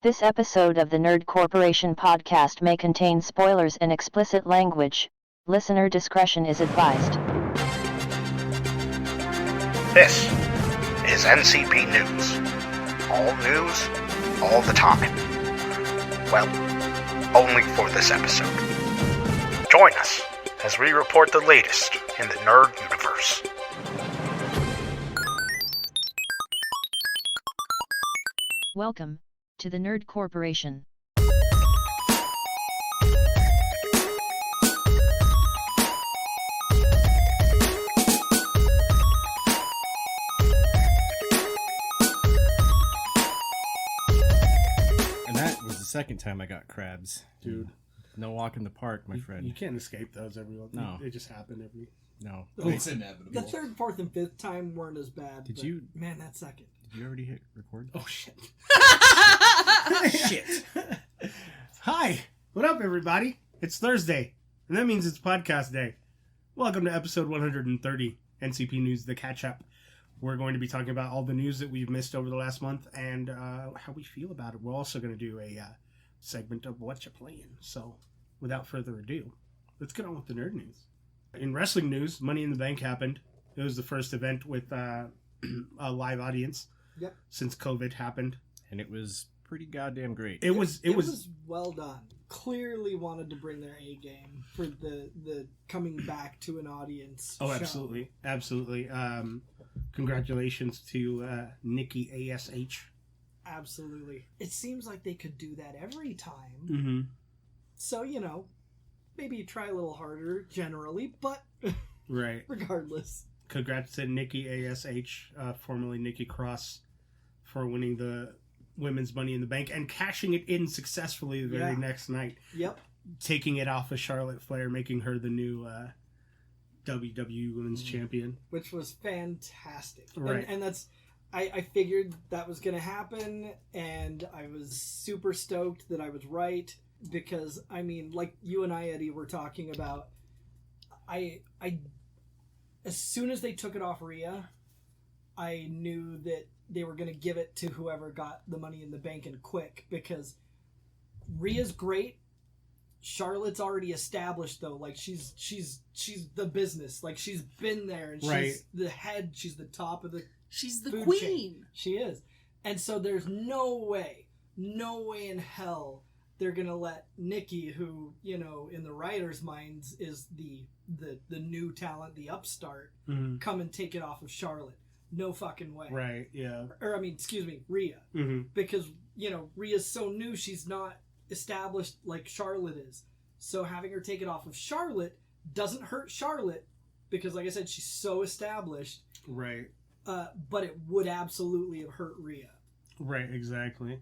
This episode of the Nerd Corporation podcast may contain spoilers and explicit language. Listener discretion is advised. This is NCP News. All news, all the time. Well, only for this episode. Join us as we report the latest in the nerd universe. Welcome to the Nerd Corporation. And that was the second time I got crabs. Dude. No walk in the park, my friend. You can't escape those, everyone. No. They just happen every... No. It's inevitable. The third, fourth, and fifth time weren't as bad. Did but, you- Man, that second. Did you already hit record? Oh, shit. Shit. Hi. What up, everybody? It's Thursday, and that means it's podcast day. Welcome to episode 130, NCP News, The Catch-Up. We're going to be talking about all the news that we've missed over the last month and how we feel about it. We're also going to do a segment of Whatcha Playin. So, without further ado, let's get on with the nerd news. In wrestling news, Money in the Bank happened. It was the first event with a live audience since COVID happened. And it was pretty goddamn great. It was well done. Clearly wanted to bring their A game for the coming back to an audience. Oh, show. absolutely. Congratulations to Nikki ASH. Absolutely. It seems like they could do that every time. Mm-hmm. So, maybe try a little harder generally, but Right. regardless. Congrats to Nikki ASH, formerly Nikki Cross, for winning the Women's Money in the Bank and cashing it in successfully the very next night. Yep. Taking it off of Charlotte Flair, making her the new WWE Women's Champion. Which was fantastic. Right. And that's... I figured that was going to happen, and I was super stoked that I was right, because, like you and I, Eddie, were talking about, as soon as they took it off Rhea, I knew that they were going to give it to whoever got the Money in the Bank and quick, because Rhea's great. Charlotte's already established, though. Like, she's the business. Like, she's been there, and she's the head. She's the top of the She's the food queen. chain. She is. And so there's no way in hell they're going to let Nikki, who, in the writer's minds is the new talent, the upstart, come and take it off of Charlotte. No fucking way. Right, yeah. Rhea. Mm-hmm. Because, Rhea's so new, she's not established like Charlotte is. So having her take it off of Charlotte doesn't hurt Charlotte, because, like I said, she's so established. Right. But it would absolutely have hurt Rhea. Right, exactly.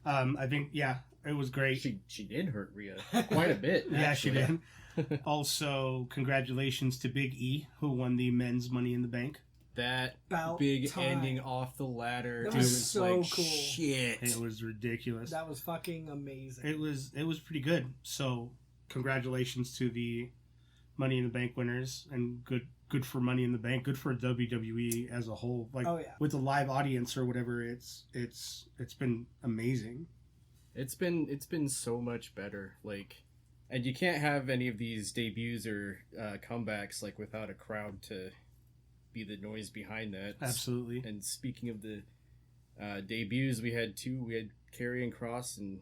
I think, it was great. She did hurt Rhea quite a bit. Yeah, she did. Also, congratulations to Big E, who won the men's Money in the Bank. That About big time. ending off the ladder. That I was was so like, cool. shit. It was ridiculous. That was fucking amazing. It was pretty good. So, congratulations to the Money in the Bank winners, and good for Money in the Bank, good for WWE as a whole. Like, with the live audience or whatever, it's been amazing. It's been so much better. Like, and you can't have any of these debuts or comebacks like without a crowd to be the noise behind that. Absolutely. And speaking of the debuts, we had two. We had Karrion Kross and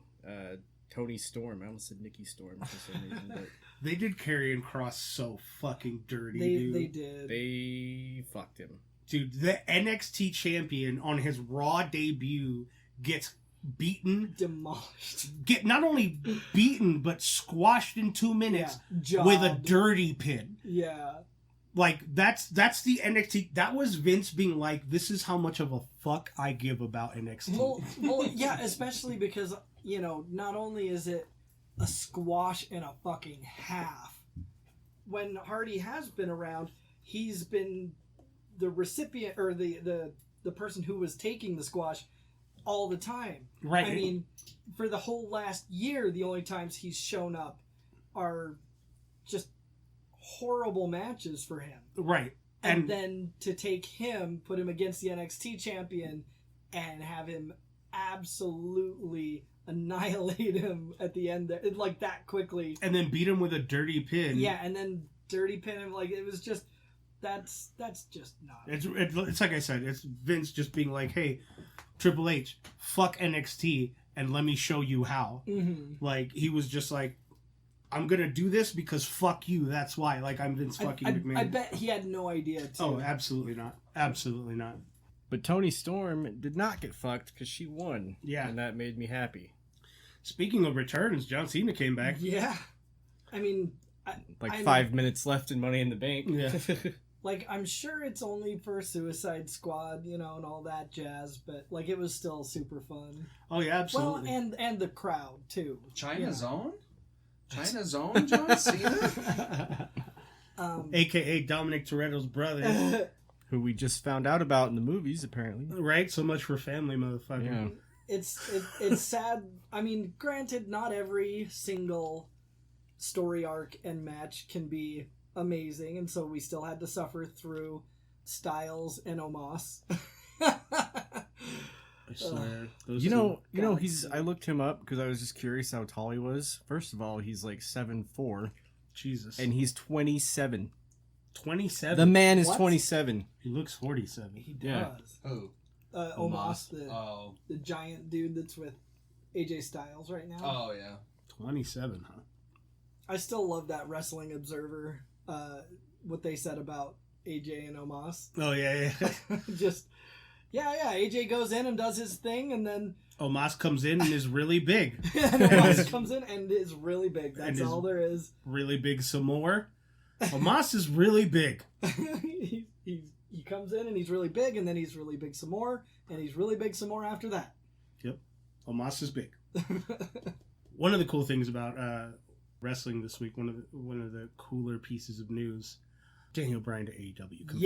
Tony Storm. I almost said Nikki Storm for some reason, but They did Karrion Kross so fucking dirty, dude. They did. they fucked him. Dude, the NXT champion on his Raw debut gets beaten. Demolished. Get not only beaten, but squashed in 2 minutes Jobbed. with a dirty pin. Yeah. Like, that's the NXT. That was Vince being like, this is how much of a fuck I give about NXT. Well, yeah, especially because, not only is it a squash and a fucking half. When Hardy has been around, he's been the recipient, or the person who was taking the squash all the time. Right. I mean, for the whole last year, the only times he's shown up are just horrible matches for him. Right. And then to take him, put him against the NXT champion, and have him absolutely annihilate him at the end there, like that quickly. And then beat him with a dirty pin. Yeah, and then dirty pin him. Like, it was just, that's just not. It's like I said, it's Vince just being like, hey, Triple H, fuck NXT and let me show you how. Mm-hmm. Like, he was just like, I'm gonna do this because fuck you, that's why. Like, I'm Vince fucking McMahon. I bet he had no idea, too. Oh, absolutely not. Absolutely not. But Toni Storm did not get fucked because she won. Yeah. And that made me happy. Speaking of returns, John Cena came back. Yeah. I mean... 5 minutes left in Money in the Bank. Yeah. Like, I'm sure it's only for Suicide Squad, you know, and all that jazz, but, like, it was still super fun. Oh, yeah, absolutely. Well, and the crowd, too. China's own? China's own John Cena? AKA Dominic Toretto's brother. Who we just found out about in the movies, apparently. Right? So much for family, motherfucker. Yeah. It's sad. I mean, granted, not every single story arc and match can be amazing, and so we still had to suffer through Styles and Omos. I swear. You know, he's. I looked him up because I was just curious how tall he was. First of all, he's like 7'4", Jesus. and he's 27. 27? The man is What? 27. He looks 47. He does. Yeah. Who? Omos, Oh. the giant dude that's with AJ Styles right now. Oh, yeah. 27, huh? I still love that Wrestling Observer, what they said about AJ and Omos. Oh, yeah. Just, yeah, AJ goes in and does his thing, and then Omos comes in and is really big. and Omos comes in and is really big. That's And all there is. Really big some more. Omos is really big. He comes in and he's really big, and then he's really big some more, and he's really big some more after that. Yep. Omos is big. One of the cool things about wrestling this week, one of the cooler pieces of news, Daniel Bryan to AEW. Confirmed.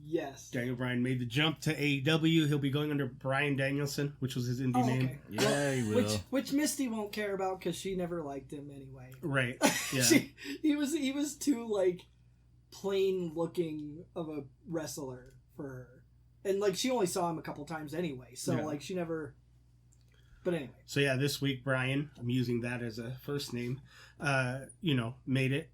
Yes. Daniel Bryan made the jump to AEW. He'll be going under Bryan Danielson, which was his indie name. Okay. Yeah, he will. Which Misty won't care about because she never liked him anyway. Right. Yeah. he was too like plain looking of a wrestler for her, and like she only saw him a couple times anyway. So Yeah. like she never. But anyway. So yeah, this week Bryan, I'm using that as a first name, made it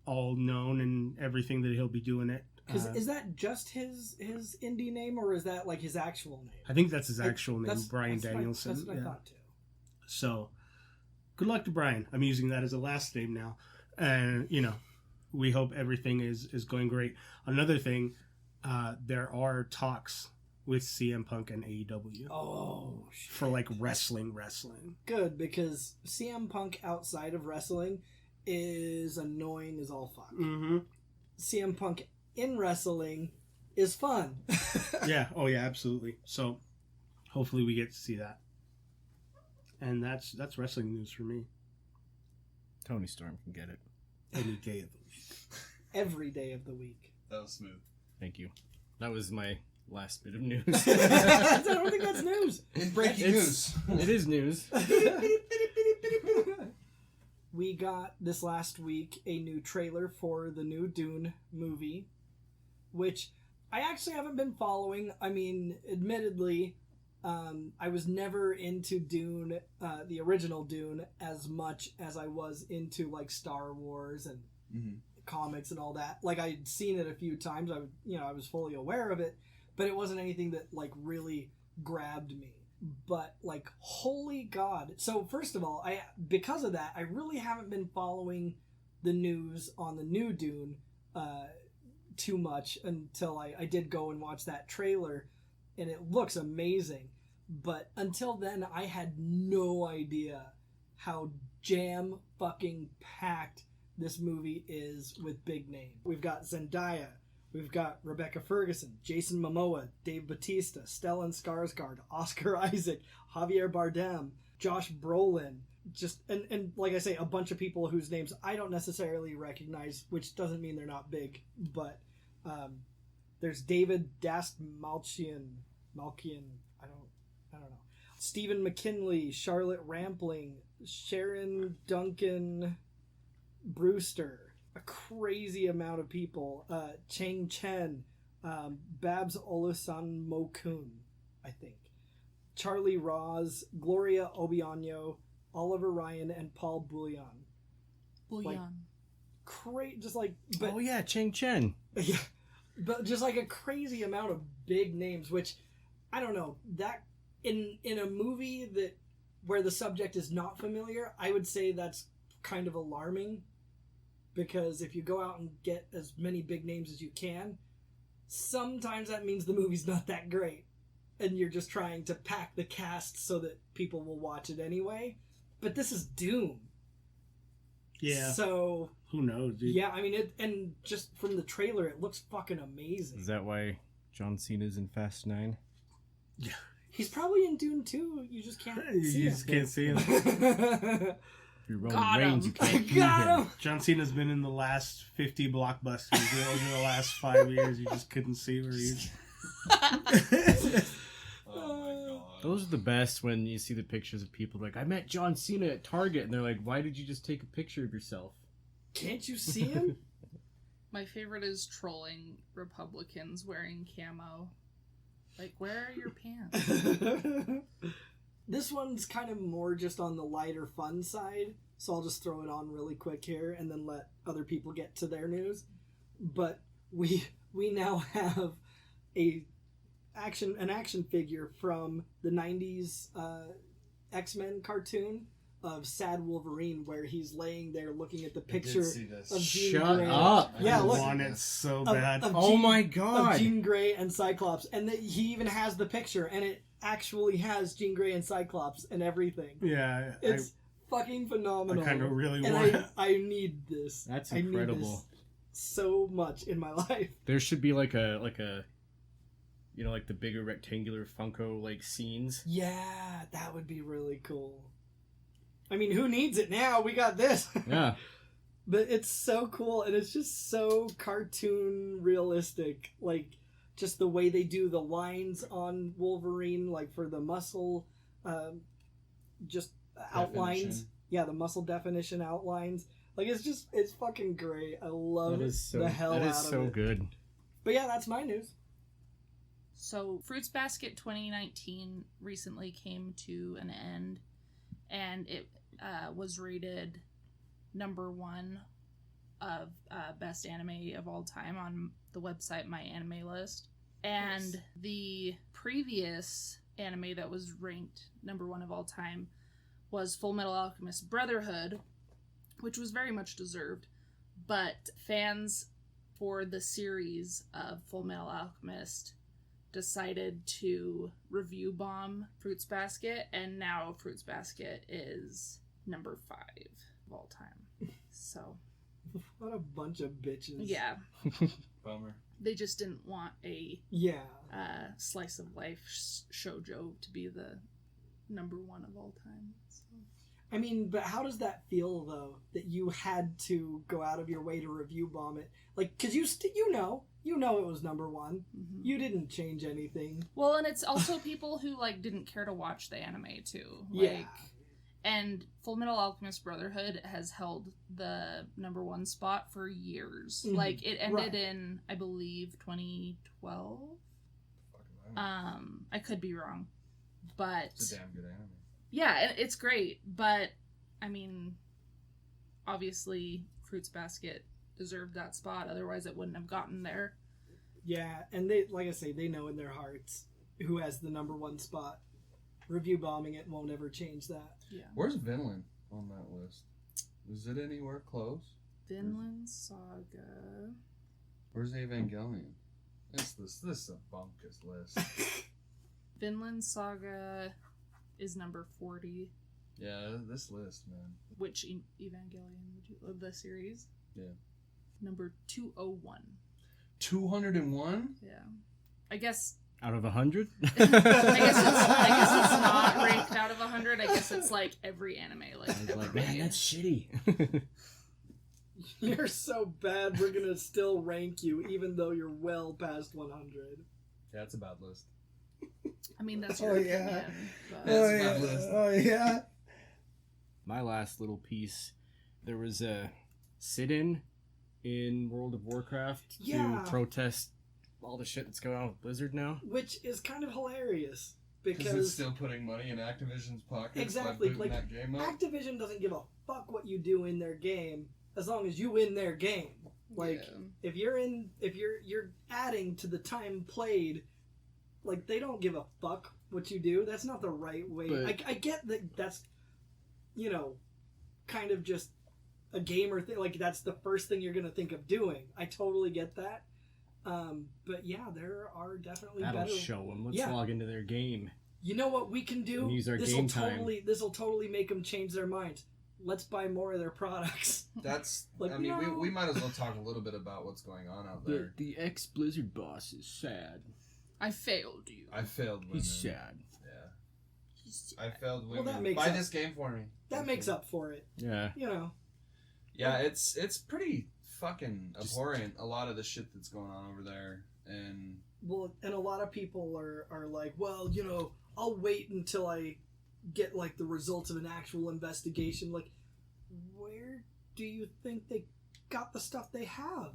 all known and everything that he'll be doing it. Is that just his indie name, or is that like his actual name? I think that's his actual name, Bryan that's Danielson. That's what I thought too. So, good luck to Bryan. I'm using that as a last name now. And, we hope everything is going great. Another thing, there are talks with CM Punk and AEW. Oh, shit. For like wrestling. Good, because CM Punk outside of wrestling is annoying as all fuck. Mm-hmm. CM Punk in wrestling is fun. Yeah. Oh, yeah, absolutely. So, hopefully we get to see that. And that's wrestling news for me. Toni Storm can get it. Any day of the week. Every day of the week. That was smooth. Thank you. That was my last bit of news. I don't think that's news. In breaking news. It is news. We got this last week a new trailer for the new Dune movie, which I actually haven't been following. I mean, admittedly, I was never into Dune, the original Dune, as much as I was into like Star Wars and comics and all that. Like I'd seen it a few times. I was fully aware of it, but it wasn't anything that like really grabbed me. But like, holy God! So first of all, because of that, I really haven't been following the news on the new Dune too much until I did go and watch that trailer, and it looks amazing. But until then, I had no idea how jam fucking packed this movie is with big names. We've got Zendaya. We've got Rebecca Ferguson, Jason Momoa, Dave Bautista, Stellan Skarsgård, Oscar Isaac, Javier Bardem, Josh Brolin, just and like I say, a bunch of people whose names I don't necessarily recognize, which doesn't mean they're not big. But there's David Malkian, I don't know, Stephen McKinley, Charlotte Rampling, Sharon Duncan Brewster. A crazy amount of people. Chang Chen, Babs Olusanmokun, I think. Charlie Ross, Gloria Obiano, Oliver Ryan, and Paul Bouillon. Bouillon. Just like, but Oh yeah, Chang Chen. yeah, but just like a crazy amount of big names, which I don't know, that in a movie that where the subject is not familiar, I would say that's kind of alarming, because if you go out and get as many big names as you can, sometimes that means the movie's not that great, and you're just trying to pack the cast so that people will watch it anyway. But this is Doom. Yeah. So Who knows, dude? yeah, I mean, and just from the trailer, it looks fucking amazing. Is that why John Cena's in Fast 9? Yeah. He's probably in Dune too. You just can't see You just can't see him. him. If you're Roman Got Reigns, him. you can't see Got him. him. John Cena's been in the last 50 blockbusters. Over the last 5 years, you just couldn't see where he Those are the best when you see the pictures of people like, I met John Cena at Target, and they're like, why did you just take a picture of yourself? Can't you see him? My favorite is trolling Republicans wearing camo. Like, where are your pants? This one's kind of more just on the lighter fun side, so I'll just throw it on really quick here and then let other people get to their news. But we now have an action figure from the 90s X-Men cartoon of Sad Wolverine, where he's laying there looking at the picture of Jean Shut Grey. up. Yeah, I look. want it so Of- bad. of Oh Jean- my Of god. Jean Grey and Cyclops, and he even has the picture, and it actually has Jean Grey and Cyclops and everything. Yeah, It's fucking phenomenal. I kind of really and want it. I need this. That's I need incredible. this so much in my life. There should be like a you know, like the bigger rectangular Funko like scenes. Yeah, that would be really cool. I mean, who needs it now? We got this. Yeah. But it's so cool, and it's just so cartoon realistic. Like, just the way they do the lines on Wolverine, like for the muscle, just outlines. Definition. Yeah, the muscle definition outlines. Like, it's fucking great. I love That is so the hell that out is of so it. good. But yeah, that's my news. So, Fruits Basket 2019 recently came to an end, and it was rated number 1 of best anime of all time on the website My Anime List. And Nice. the previous anime that was ranked number 1 of all time was Full Metal Alchemist Brotherhood, which was very much deserved. But fans for the series of Full Metal Alchemist decided to review bomb Fruits Basket, and now Fruits Basket is number 5 of all time. So, What a bunch of bitches. yeah, Bummer. they just didn't want a Yeah. slice of life shoujo to be the number 1 of all time. So. I mean, but how does that feel, though, that you had to go out of your way to review bomb it? Like, because you know it was number 1. Mhm. You didn't change anything. Well, and it's also people who like didn't care to watch the anime too. Yeah. Like, and Full Metal Alchemist Brotherhood has held the number 1 spot for years. Mhm. Like, it ended Right. in, I believe, 2012. Fucking anime. I could be wrong, but It's a damn good anime. yeah, it's great. But I mean, obviously, Fruits Basket deserved that spot. Otherwise, it wouldn't have gotten there. Yeah, and they, like I say, they know in their hearts who has the number 1 spot. Review bombing it won't ever change that. Yeah. Where's Vinland on that list? Is it anywhere close? Vinland Saga. Where's Evangelion? This is a bunkus list. Vinland Saga is number 40. Yeah, this list, man. Which Evangelion would you the series? Yeah. Number 201. 201? Yeah. I guess Out of 100? I guess it's not ranked out of 100. I guess it's like every anime like I was ever like, man, made. that's shitty. You're so bad, we're gonna still rank you, even though you're well past 100. Yeah, it's a bad list. I mean, that's Oh, your yeah. opinion. But That's a bad list. Oh, yeah. My last little piece, there was a sit-in in World of Warcraft Yeah. to protest all the shit that's going on with Blizzard now. Which is kind of hilarious. because it's still putting money in Activision's pockets. Exactly, by booting like, that game up. Activision doesn't give a fuck what you do in their game as long as you win their game. Like, if you're adding to the time played, like, they don't give a fuck what you do. That's not the right way. But, I get that that's, you know, kind of just a gamer thing. Like, that's the first thing you're gonna think of doing. I totally get that. But yeah, there are definitely that'll better. show them. Let's log into their game. You know what we can do? And use our game time. This will totally make them change their minds. Let's buy more of their products. That's. Like, I mean, no. we might as well talk a little bit about what's going on out there. The ex-Blizzard boss is sad. I failed you. I failed women. He's sad. Yeah. I failed women. Well, that makes Buy up- this game for me. That makes up for it. Yeah. You know. Yeah, it's pretty fucking abhorrent, a lot of the shit that's going on over there. And Well, and a lot of people are like, well, you know, I'll wait until I get, like, the results of an actual investigation. Like, where do you think they got the stuff they have?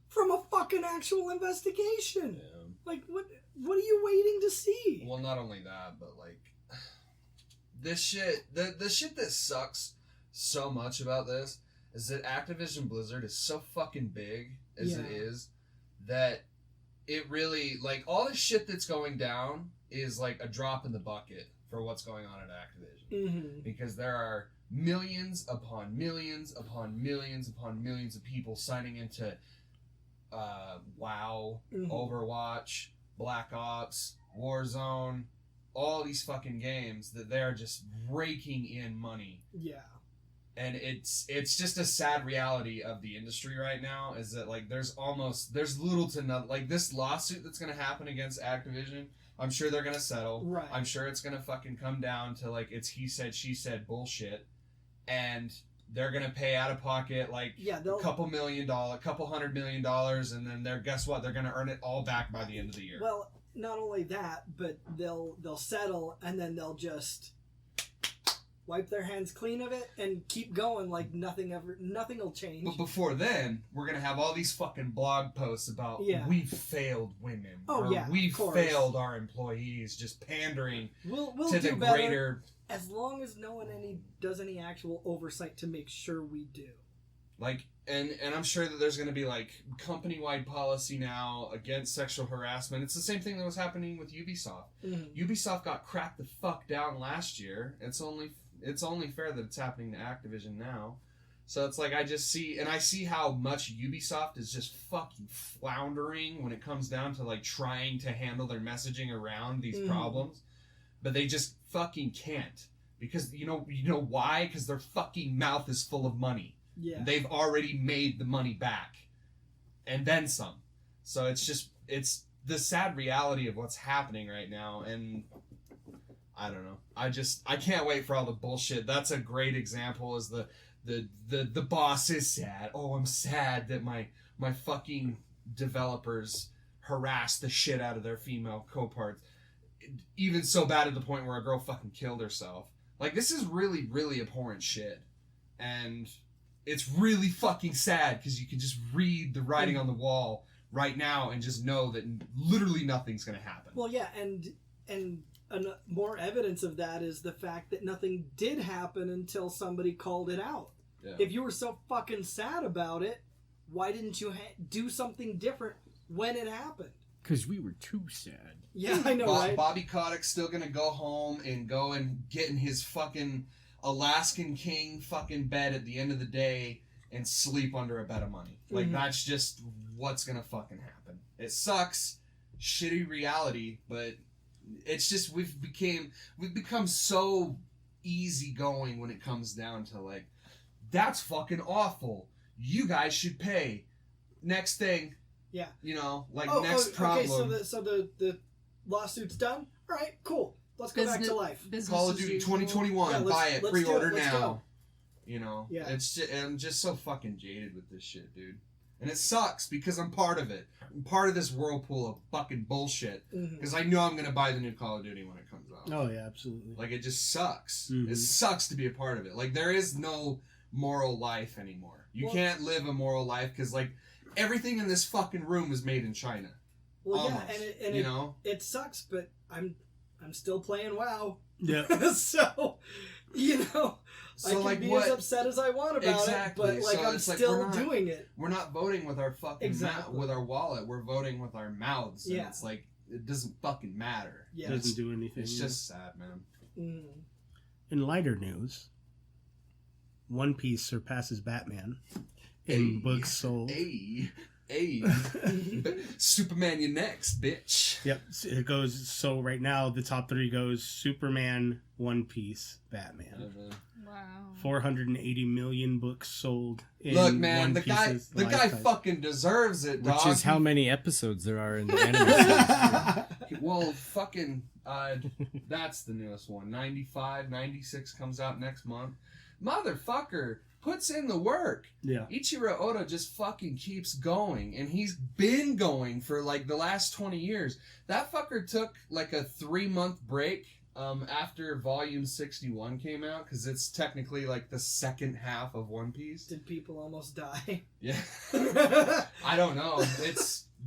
From a fucking actual investigation. yeah. Like, what are you waiting to see? Well, not only that, but like this shit, the shit that sucks so much about this is that Activision Blizzard is so fucking big as it Yeah. is that it really, like, all the shit that's going down is like a drop in the bucket for what's going on at Activision. Mm-hmm. Because there are millions upon millions upon millions upon millions of people signing into WoW, Mhm. Overwatch, Black Ops, Warzone, all these fucking games that they're just raking in money. Yeah. And it's just a sad reality of the industry right now, is that, like, there's little to nothing. Like, this lawsuit that's going to happen against Activision, I'm sure they're going to settle. Right. I'm sure it's going to fucking come down to, like, it's he said, she said bullshit. And they're going to pay out of pocket, like, Yeah, a they'll couple $100 million, and then guess what? They're going to earn it all back by the end of the year. Well, not only that, but they'll settle, and then they'll just wipe their hands clean of it and keep going like nothing will change. But before then, we're gonna have all these fucking blog posts about we've failed women. Oh, or yeah, we've of course. failed our employees, just pandering We'll to do the better greater. as long as no one does any actual oversight to make sure we do. Like, and I'm sure that there's gonna be, like, company-wide policy now against sexual harassment. It's the same thing that was happening with Ubisoft. Mm-hmm. Ubisoft got cracked the fuck down last year. It's only fair that it's happening to Activision now. So it's like, I see how much Ubisoft is just fucking floundering when it comes down to, like, trying to handle their messaging around these problems. But they just fucking can't. Because, you know why? Because their fucking mouth is full of money. Yeah. They've already made the money back. And then some. So it's the sad reality of what's happening right now. And I don't know. I can't wait for all the bullshit. That's a great example, is the boss is sad. Oh, I'm sad that my fucking developers harassed the shit out of their female co-parts. Even so bad at the point where a girl fucking killed herself. Like, this is really, really abhorrent shit. And it's really fucking sad because you can just read the writing on the wall right now and just know that literally nothing's going to happen. Well, yeah, and more evidence of that is the fact that nothing did happen until somebody called it out. Yeah. If you were so fucking sad about it, why didn't you do something different when it happened? Because we were too sad. Yeah, I know, right? Bobby Kotick's still going to go home and go and get in his fucking Alaskan King fucking bed at the end of the day and sleep under a bed of money. Like, that's just what's going to fucking happen. It sucks. Shitty reality, but it's just we've become so easygoing when it comes down to, like, that's fucking awful. You guys should pay. Next thing. Yeah. You know, like, next problem. Okay, so the lawsuit's done? All right, cool. Let's go back to life. Call of Duty 2021. Yeah, buy it. let's Pre-order do it, let's now. go. You know? Yeah. I'm just so fucking jaded with this shit, dude. And it sucks because I'm part of it. I'm part of this whirlpool of fucking bullshit. Because I know I'm going to buy the new Call of Duty when it comes out. Oh, yeah, absolutely. Like, it just sucks. Mhm. It sucks to be a part of it. Like, there is no moral life anymore. You can't live a moral life because, like, everything in this fucking room was made in China. Well, Almost, yeah, and you know? it sucks, but I'm I'm still playing WoW. Yeah. So, you know, So, I can like, be what- as upset as I want about Exactly. it, but like So I'm it's like still we're not- doing it. We're not voting with our fucking Exactly. with our wallet. We're voting with our mouths. And Yeah. it's like, it doesn't fucking matter. Yeah. Doesn't do anything. It's just sad, man. Mm. In lighter news, One Piece surpasses Batman in Hey. books sold. Hey. Superman, you next, bitch. Yep, it goes. So right now, the top 3 goes Superman, One Piece, Batman. Wow. 480 million books sold. In Look, man, One the guy Piece's fucking lifetime. deserves it, dog. Which is how many episodes there are in the anime series. Well, fucking, that's the newest one. 95, 96 comes out next month. Motherfucker puts in the work. Yeah. Ichiro Oda just fucking keeps going, and he's been going for like the last 20 years. That fucker took like a 3-month break after Volume 61 came out, because it's technically like the second half of One Piece. Did people almost die? Yeah. I don't know.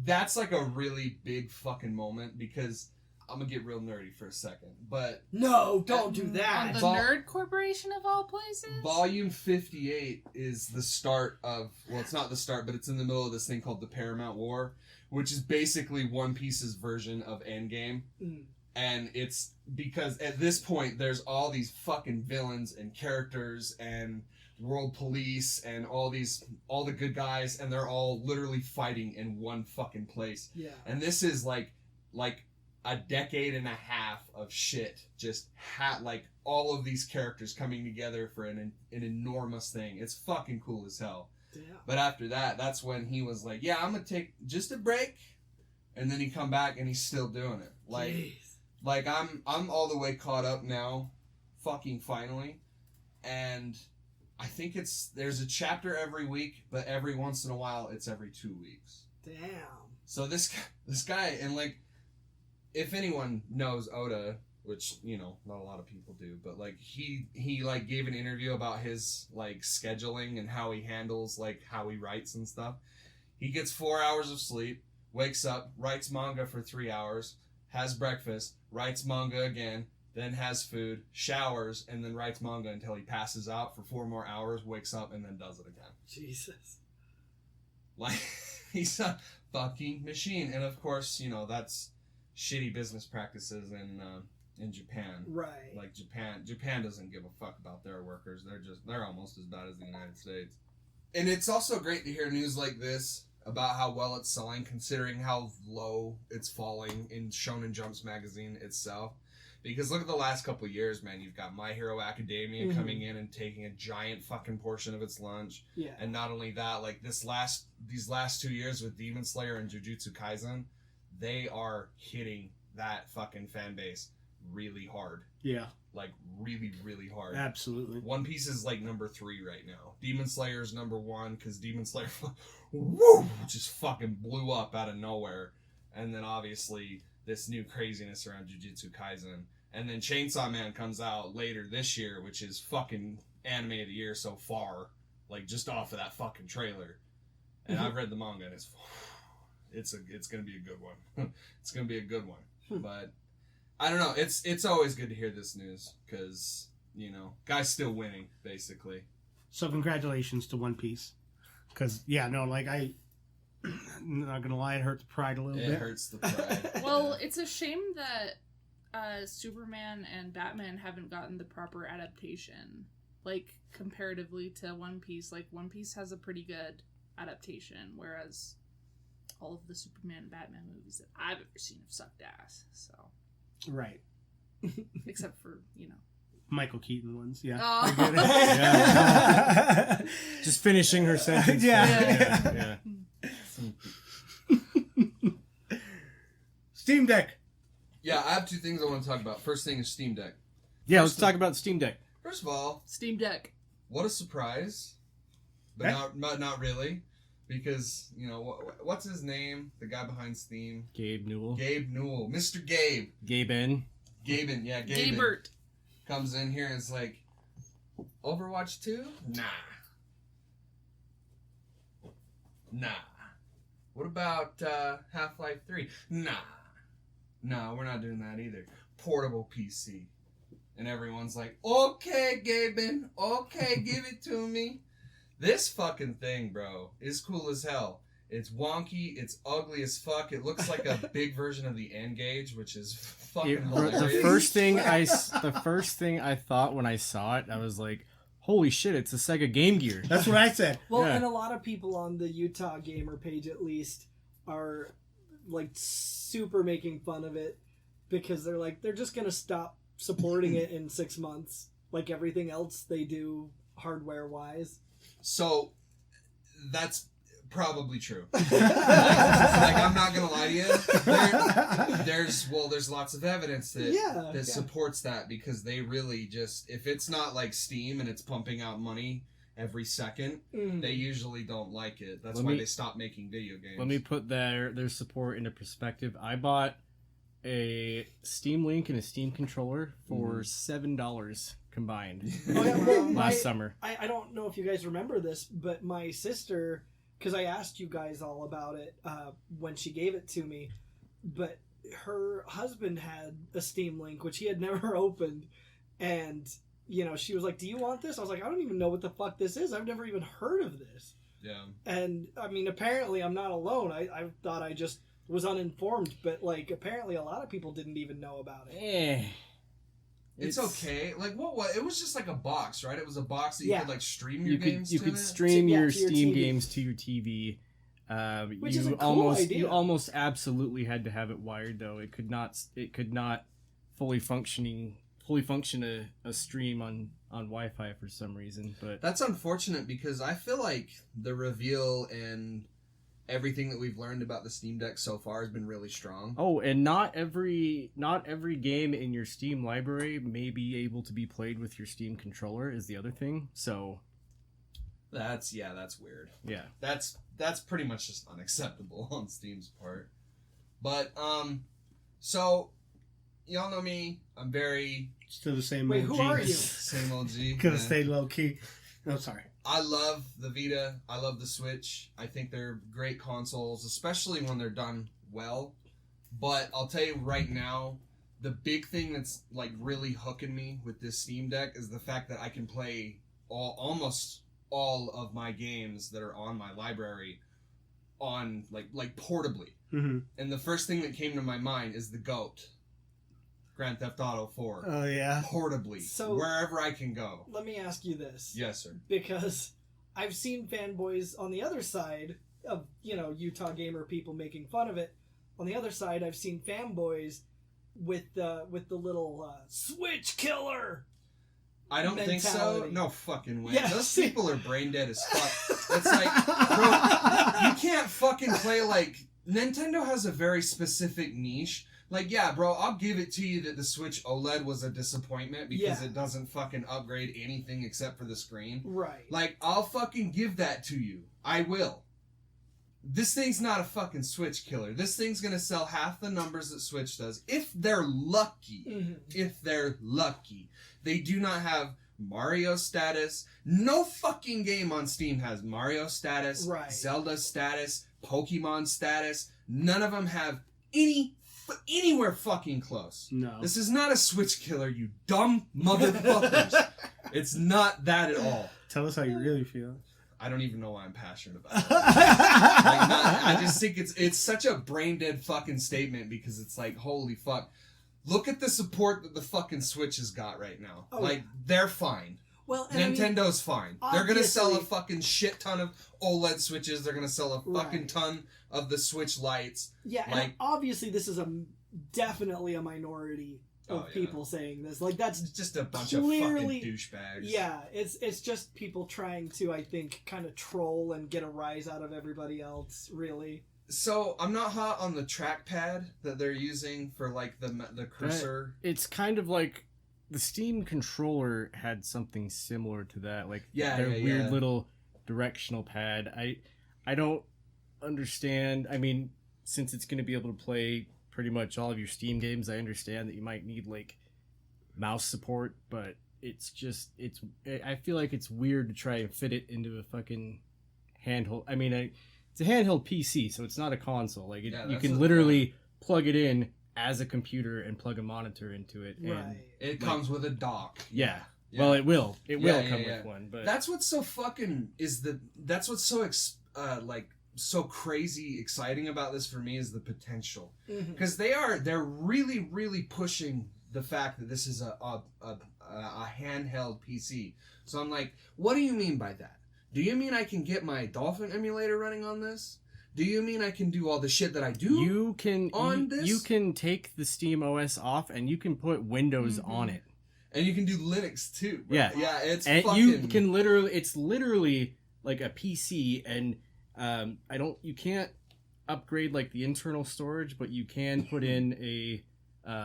That's like a really big fucking moment, because I'm gonna get real nerdy for a second, but No, don't do On that. the Vol- Nerd Corporation of all places? Volume 58 is the start of, well, it's not the start, but it's in the middle of this thing called the Paramount War, which is basically One Piece's version of Endgame. Mm. And it's because at this point there's all these fucking villains and characters and world police and all the good guys, and they're all literally fighting in one fucking place. Yeah. And this is like a decade and a half of shit, just like all of these characters coming together for an enormous thing. It's fucking cool as hell. Yeah. But after that, that's when he was like, yeah, I'm gonna take just a break, and then he come back and he's still doing it. Jeez. Like I'm all the way caught up now, fucking finally, and I think there's a chapter every week, but every once in a while it's every 2 weeks. Damn. So this guy, and like, if anyone knows Oda, which, you know, not a lot of people do, but like he like gave an interview about his like scheduling and how he handles like how he writes and stuff. He gets 4 hours of sleep, wakes up, writes manga for 3 hours, has breakfast, writes manga again, then has food, showers, and then writes manga until he passes out for 4 more hours, wakes up, and then does it again. Jesus. Like, he's a fucking machine. And of course, you know, that's shitty business practices in Japan. Right. Like Japan doesn't give a fuck about their workers. They're almost as bad as the United States. And it's also great to hear news like this about how well it's selling, considering how low it's falling in Shonen Jump's magazine itself. Because look at the last couple of years, man. You've got My Hero Academia coming in and taking a giant fucking portion of its lunch. Yeah. And not only that, like these last 2 years with Demon Slayer and Jujutsu Kaisen, they are hitting that fucking fan base really hard. Yeah. Like really, really hard. Absolutely. One Piece is like number 3 right now. Demon Slayer is number 1 because Demon Slayer woo, just fucking blew up out of nowhere. And then obviously this new craziness around Jujutsu Kaisen. And then Chainsaw Man comes out later this year, which is fucking anime of the year so far. Like just off of that fucking trailer. And I've read the manga and it's gonna be a good one. It's gonna be a good one. But I don't know. It's always good to hear this news because, you know, guy's still winning basically. So congratulations to One Piece. Because, yeah, no, like I'm not going to lie, it hurt the pride a little It bit. hurts the pride. Well, it's a shame that Superman and Batman haven't gotten the proper adaptation. Like, comparatively to One Piece. Like, One Piece has a pretty good adaptation, whereas all of the Superman and Batman movies that I've ever seen have sucked ass. So, Right. except for, you know. Michael Keaton ones, yeah. Oh. I get it. Yeah. Just finishing her sentence. Yeah. Steam Deck. Yeah, I have 2 things I want to talk about. First thing is Steam Deck. Yeah, let's talk about Steam Deck. First of all, Steam Deck. what a surprise. But not really. Because, you know, what's his name? The guy behind Steam. Gabe Newell. Gabe Newell. Mr. Gabe. Gaben. Gaben, yeah, Gaben. Gabert. Comes in here and it's like, Overwatch 2? Nah. What about Half-Life 3? Nah, we're not doing that either. portable PC. And everyone's like, okay, Gaben, okay, give it to me. This fucking thing, bro, is cool as hell. It's wonky, it's ugly as fuck. It looks like a big version of the N-Gage, which is fucking hilarious. The first thing I thought when I saw it, I was like, holy shit, it's a Sega Game Gear. That's what I said. Well, Yeah. and a lot of people on the Utah Gamer page, at least, are like super making fun of it because they're like, they're just gonna stop supporting it in 6 months, like everything else they do hardware wise. So, that's probably true. Like, I'm not gonna lie to you. There's lots of evidence that supports that, because they really just, if it's not like Steam and it's pumping out money every second, they usually don't like it. That's why they stopped making video games. Let me put their support into perspective. I bought a Steam Link and a Steam controller for $7 combined last summer. I don't know if you guys remember this, but my sister, because I asked you guys all about it when she gave it to me, but her husband had a Steam Link, which he had never opened, and, you know, she was like, do you want this? I was like, I don't even know what the fuck this is. I've never even heard of this. Yeah. And, I mean, apparently I'm not alone. I thought I just was uninformed, but, like, apparently a lot of people didn't even know about it. It's okay. Like, what? It was just like a box, right? It was a box that you could, like, stream your games You to could it? stream To your your Steam TV. games to your TV. Which is a cool idea. You almost absolutely had to have it wired, though. It could not fully function a stream on Wi-Fi for some reason. But That's unfortunate, because I feel like the reveal and everything that we've learned about the Steam Deck so far has been really strong. oh, and not every game in your Steam library may be able to be played with your Steam controller is the other thing. So That's weird. yeah. That's pretty much just unacceptable on Steam's part. But so y'all know me. I'm very Still the same Wait, OG. who are you? same OG. Could have stayed low key. No, sorry. I love the Vita. I love the Switch. I think they're great consoles, especially when they're done well. But I'll tell you right now, the big thing that's like really hooking me with this Steam Deck is the fact that I can play almost all of my games that are on my library on like portably. Mm-hmm. And the first thing that came to my mind is the GOAT, Grand Theft Auto 4. Oh, yeah. Portably, So- wherever I can go. Let me ask you this. Yes, sir. Because I've seen fanboys on the other side of, you know, Utah Gamer people making fun of it. On the other side, I've seen fanboys with the little Switch killer. I don't think so. mentality. No fucking way. Yeah. Those people are brain dead as fuck. It's like, bro, you can't fucking play like... Nintendo has a very specific niche. Like, yeah, bro, I'll give it to you that the Switch OLED was a disappointment because it doesn't fucking upgrade anything except for the screen. Right. Like, I'll fucking give that to you. I will. This thing's not a fucking Switch killer. This thing's gonna sell half the numbers that Switch does. If they're lucky. Mhm. If they're lucky. They do not have Mario status. No fucking game on Steam has Mario status, Right. Zelda status, Pokemon status. None of them have anywhere fucking close. No. This is not a Switch killer, you dumb motherfuckers. It's not that at all. Tell us how you really feel. I don't even know why I'm passionate about it. I just think it's such a brain dead fucking statement, because it's like, holy fuck. Look at the support that the fucking Switch has got right now. Oh, like, they're fine. Well, and I mean, Nintendo's fine. They're gonna sell a obviously- fucking shit ton of OLED Switches. They're gonna sell a fucking Right. ton of the Switch Lites. yeah, and like- obviously this is definitely a minority of Oh, yeah. people saying this. Like, that's It's just a bunch Clearly- of fucking douchebags. yeah, it's just people trying to, I think, kind of troll and get a rise out of everybody else, really. So, I'm not hot on the trackpad that they're using for, like, the cursor. It's kind of like the Steam controller had something similar to that, like their weird little directional pad. I don't understand. I mean, since it's going to be able to play pretty much all of your Steam games, I understand that you might need like mouse support, but it's just I feel like it's weird to try and fit it into a fucking handheld. I mean, it's a handheld PC, so it's not a console. Like Yeah, you that's can a- literally plug it in as a computer and plug a monitor into it. And, Right. It comes with a dock. Yeah. Yeah. Well, it will. It will come yeah. with one. But That's what's so fucking that's what's so so crazy exciting about this for me is the potential, because they're really pushing the fact that this is a handheld PC. So I'm like, what do you mean by that? Do you mean I can get my Dolphin emulator running on this? Do you mean I can do all the shit that I do? You can this? You can take the Steam OS off and you can put Windows on it. And you can do Linux too. Bro. Yeah. Yeah, it's and fucking... you can it's literally like a PC, and you can't upgrade like the internal storage, but you can put in a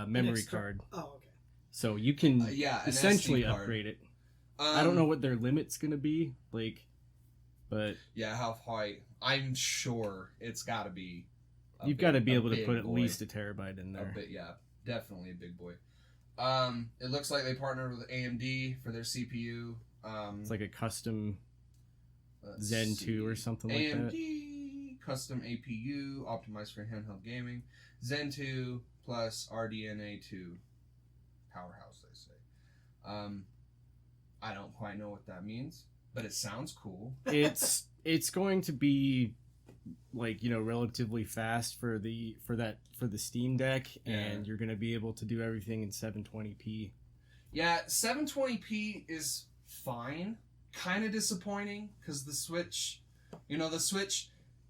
memory card. Oh, okay. So you can essentially SD card. Upgrade it. I don't know what their limit's gonna be, like, but yeah, how high? I'm sure it's got to be. You've got to be able to put at boy. least a terabyte in there. Yeah, definitely a big boy. It looks like they partnered with AMD for their CPU. It's like a custom Zen 2 or something like that. AMD custom APU optimized for handheld gaming. Zen 2 plus RDNA 2 powerhouse, they say. I don't quite know what that means, but it sounds cool. It's going to be like, relatively fast for the Steam Deck, and you're going to be able to do everything in 720p. Yeah, 720p is fine. Kind of disappointing because the Switch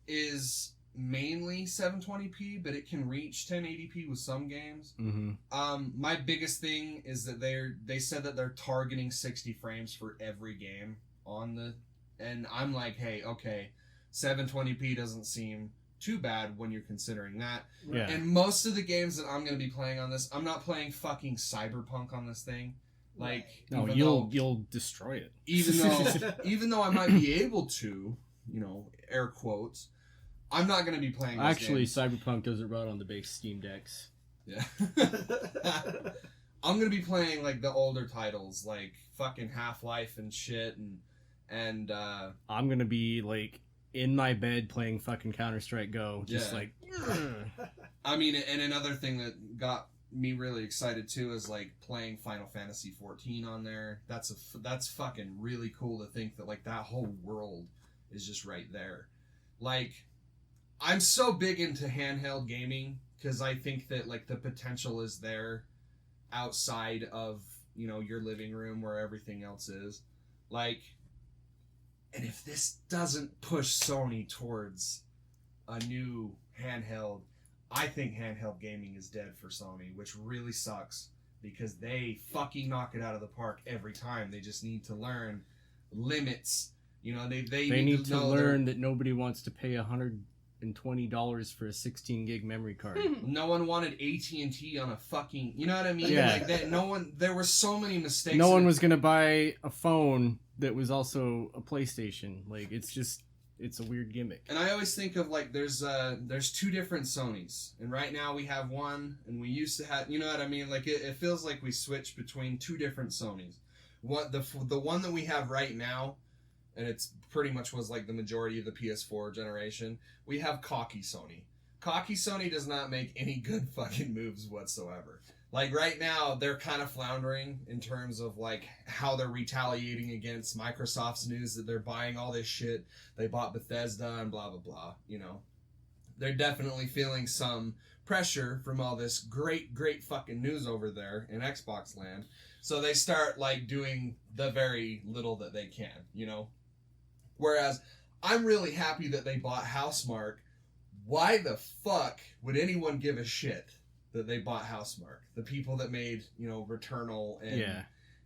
is mainly 720p, but it can reach 1080p with some games. Mm-hmm. My biggest thing is that they said that they're targeting 60 frames for every game and I'm like, hey, okay, 720p doesn't seem too bad when you're considering that. Yeah. And most of the games that I'm going to be playing on this, I'm not playing fucking Cyberpunk on this thing. Like, no, you'll destroy it. Even though I might be able to, air quotes, I'm not going to be playing those games. Cyberpunk doesn't run on the base Steam Decks. Yeah. I'm going to be playing like the older titles, like fucking Half-Life and shit, and I'm going to be like in my bed playing fucking Counter-Strike Go, just like I mean, and another thing that got me really excited too is like playing Final Fantasy 14 on there. That's fucking really cool to think that like that whole world is just right there. Like, I'm so big into handheld gaming because I think that like the potential is there outside of, your living room where everything else is. Like, and if this doesn't push Sony towards a new handheld, I think handheld gaming is dead for Sony, which really sucks because they fucking knock it out of the park every time. They just need to learn limits. They need to learn that nobody wants to pay $120 for a 16 gig memory card. No one wanted AT&T on a fucking, you know what I mean? Yeah. Like that. There were so many mistakes. No one was gonna buy a phone that was also a PlayStation. Like, it's a weird gimmick. And I always think of like there's two different Sonys, and right now we have one, and we used to have, you know what I mean? Like it feels like we switched between two different Sonys. The one that we have right now, and it's pretty much was like the majority of the PS4 generation. We have cocky Sony. Cocky Sony does not make any good fucking moves whatsoever. Like right now, they're kind of floundering in terms of like how they're retaliating against Microsoft's news that they're buying all this shit. They bought Bethesda and blah, blah, blah, They're definitely feeling some pressure from all this great fucking news over there in Xbox land. So they start like doing the very little that they can, Whereas I'm really happy that they bought Housemarque. Why the fuck would anyone give a shit that they bought Housemarque? The people that made, Returnal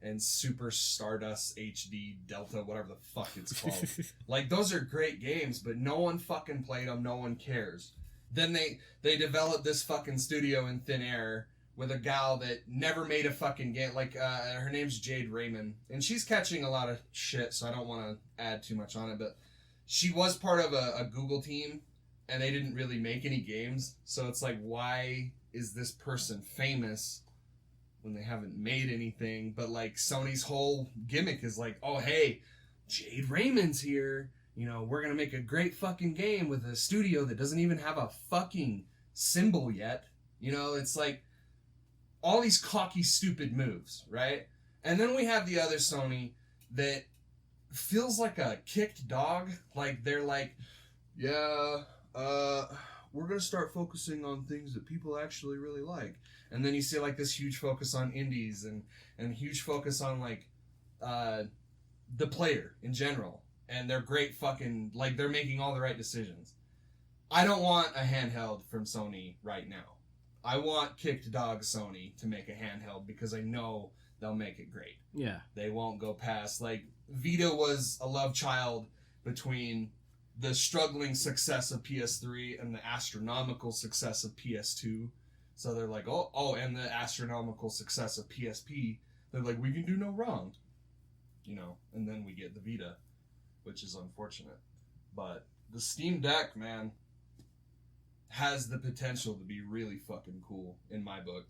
and Super Stardust HD Delta, whatever the fuck it's called. Like, those are great games, but no one fucking played them. No one cares. Then they developed this fucking studio in thin air with a gal that never made a fucking game. Like, her name's Jade Raymond, and she's catching a lot of shit, so I don't want to add too much on it, but she was part of a Google team, and they didn't really make any games, so it's like, why is this person famous when they haven't made anything? But like Sony's whole gimmick is like, oh hey, Jade Raymond's here, we're gonna make a great fucking game with a studio that doesn't even have a fucking symbol yet. You know, it's like all these cocky, stupid moves, right? And then we have the other Sony that feels like a kicked dog. Like, they're like, yeah, we're going to start focusing on things that people actually really like. And then you see, like, this huge focus on indies and huge focus on, like, the player in general. And they're great fucking, like, they're making all the right decisions. I don't want a handheld from Sony right now. I want kicked dog Sony to make a handheld because I know they'll make it great. Yeah. They won't go past, like, Vita was a love child between the struggling success of PS3 and the astronomical success of PS2. So they're like, oh, and the astronomical success of PSP. They're like, we can do no wrong. You know, and then we get the Vita, which is unfortunate. But the Steam Deck, man, has the potential to be really fucking cool, in my book.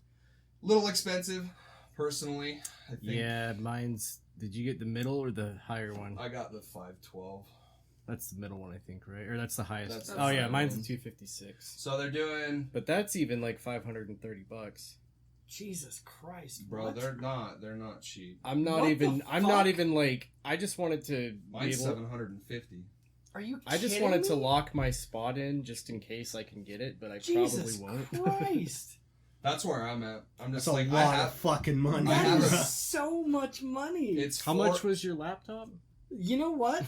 A little expensive, personally, I think. Yeah, mine's... Did you get the middle or the higher one? I got the 512. That's the middle one, I think, right? Or that's the highest. That's oh, yeah, the mine's one. the 256. So they're doing... But that's even like $530. Jesus Christ, Bro, what? they're not cheap. I'm not What even... the I'm not fuck? even like... I just wanted to... Mine's be able, $750. Are you kidding I just wanted to me? lock my spot in just in case I can get it, but I Jesus probably won't. Christ. That's where I'm at. I'm That's just a like, lot I have... of fucking money. I That have is a- so much money. It's How much was your laptop? You know what?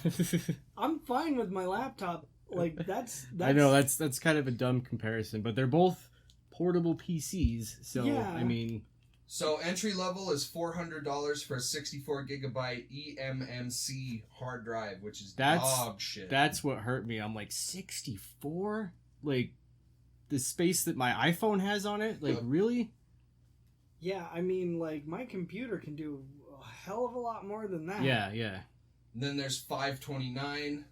I'm fine with my laptop. Like, that's I know, that's kind of a dumb comparison, but they're both portable PCs, so, Yeah. I mean... So entry level is $400 for a 64 gigabyte eMMC hard drive, which is dog shit. That's what hurt me. I'm like, 64? Like, the space that my iPhone has on it? Like, Yep. really? Yeah, I mean, like, my computer can do a hell of a lot more than that. Yeah. And then there's 529,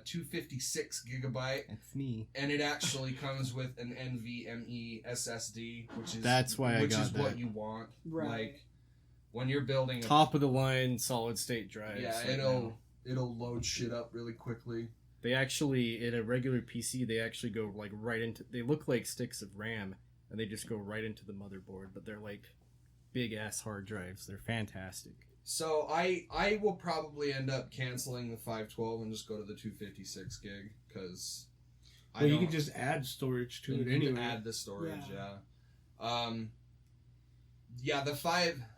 256 gigabyte, That's me. and it actually comes with an NVMe SSD, which is That's why I which got is what that. you want. Right. Like when you're building a Top of the line solid state drive. yeah, it'll load shit up really quickly. They actually, in a regular PC, they actually go like right into. They look like sticks of RAM, and they just go right into the motherboard. But they're like big ass hard drives. They're fantastic. So I will probably end up canceling the 512 and just go to the 256 gig because Well, you can just add storage to it anyway. Add the storage, Yeah.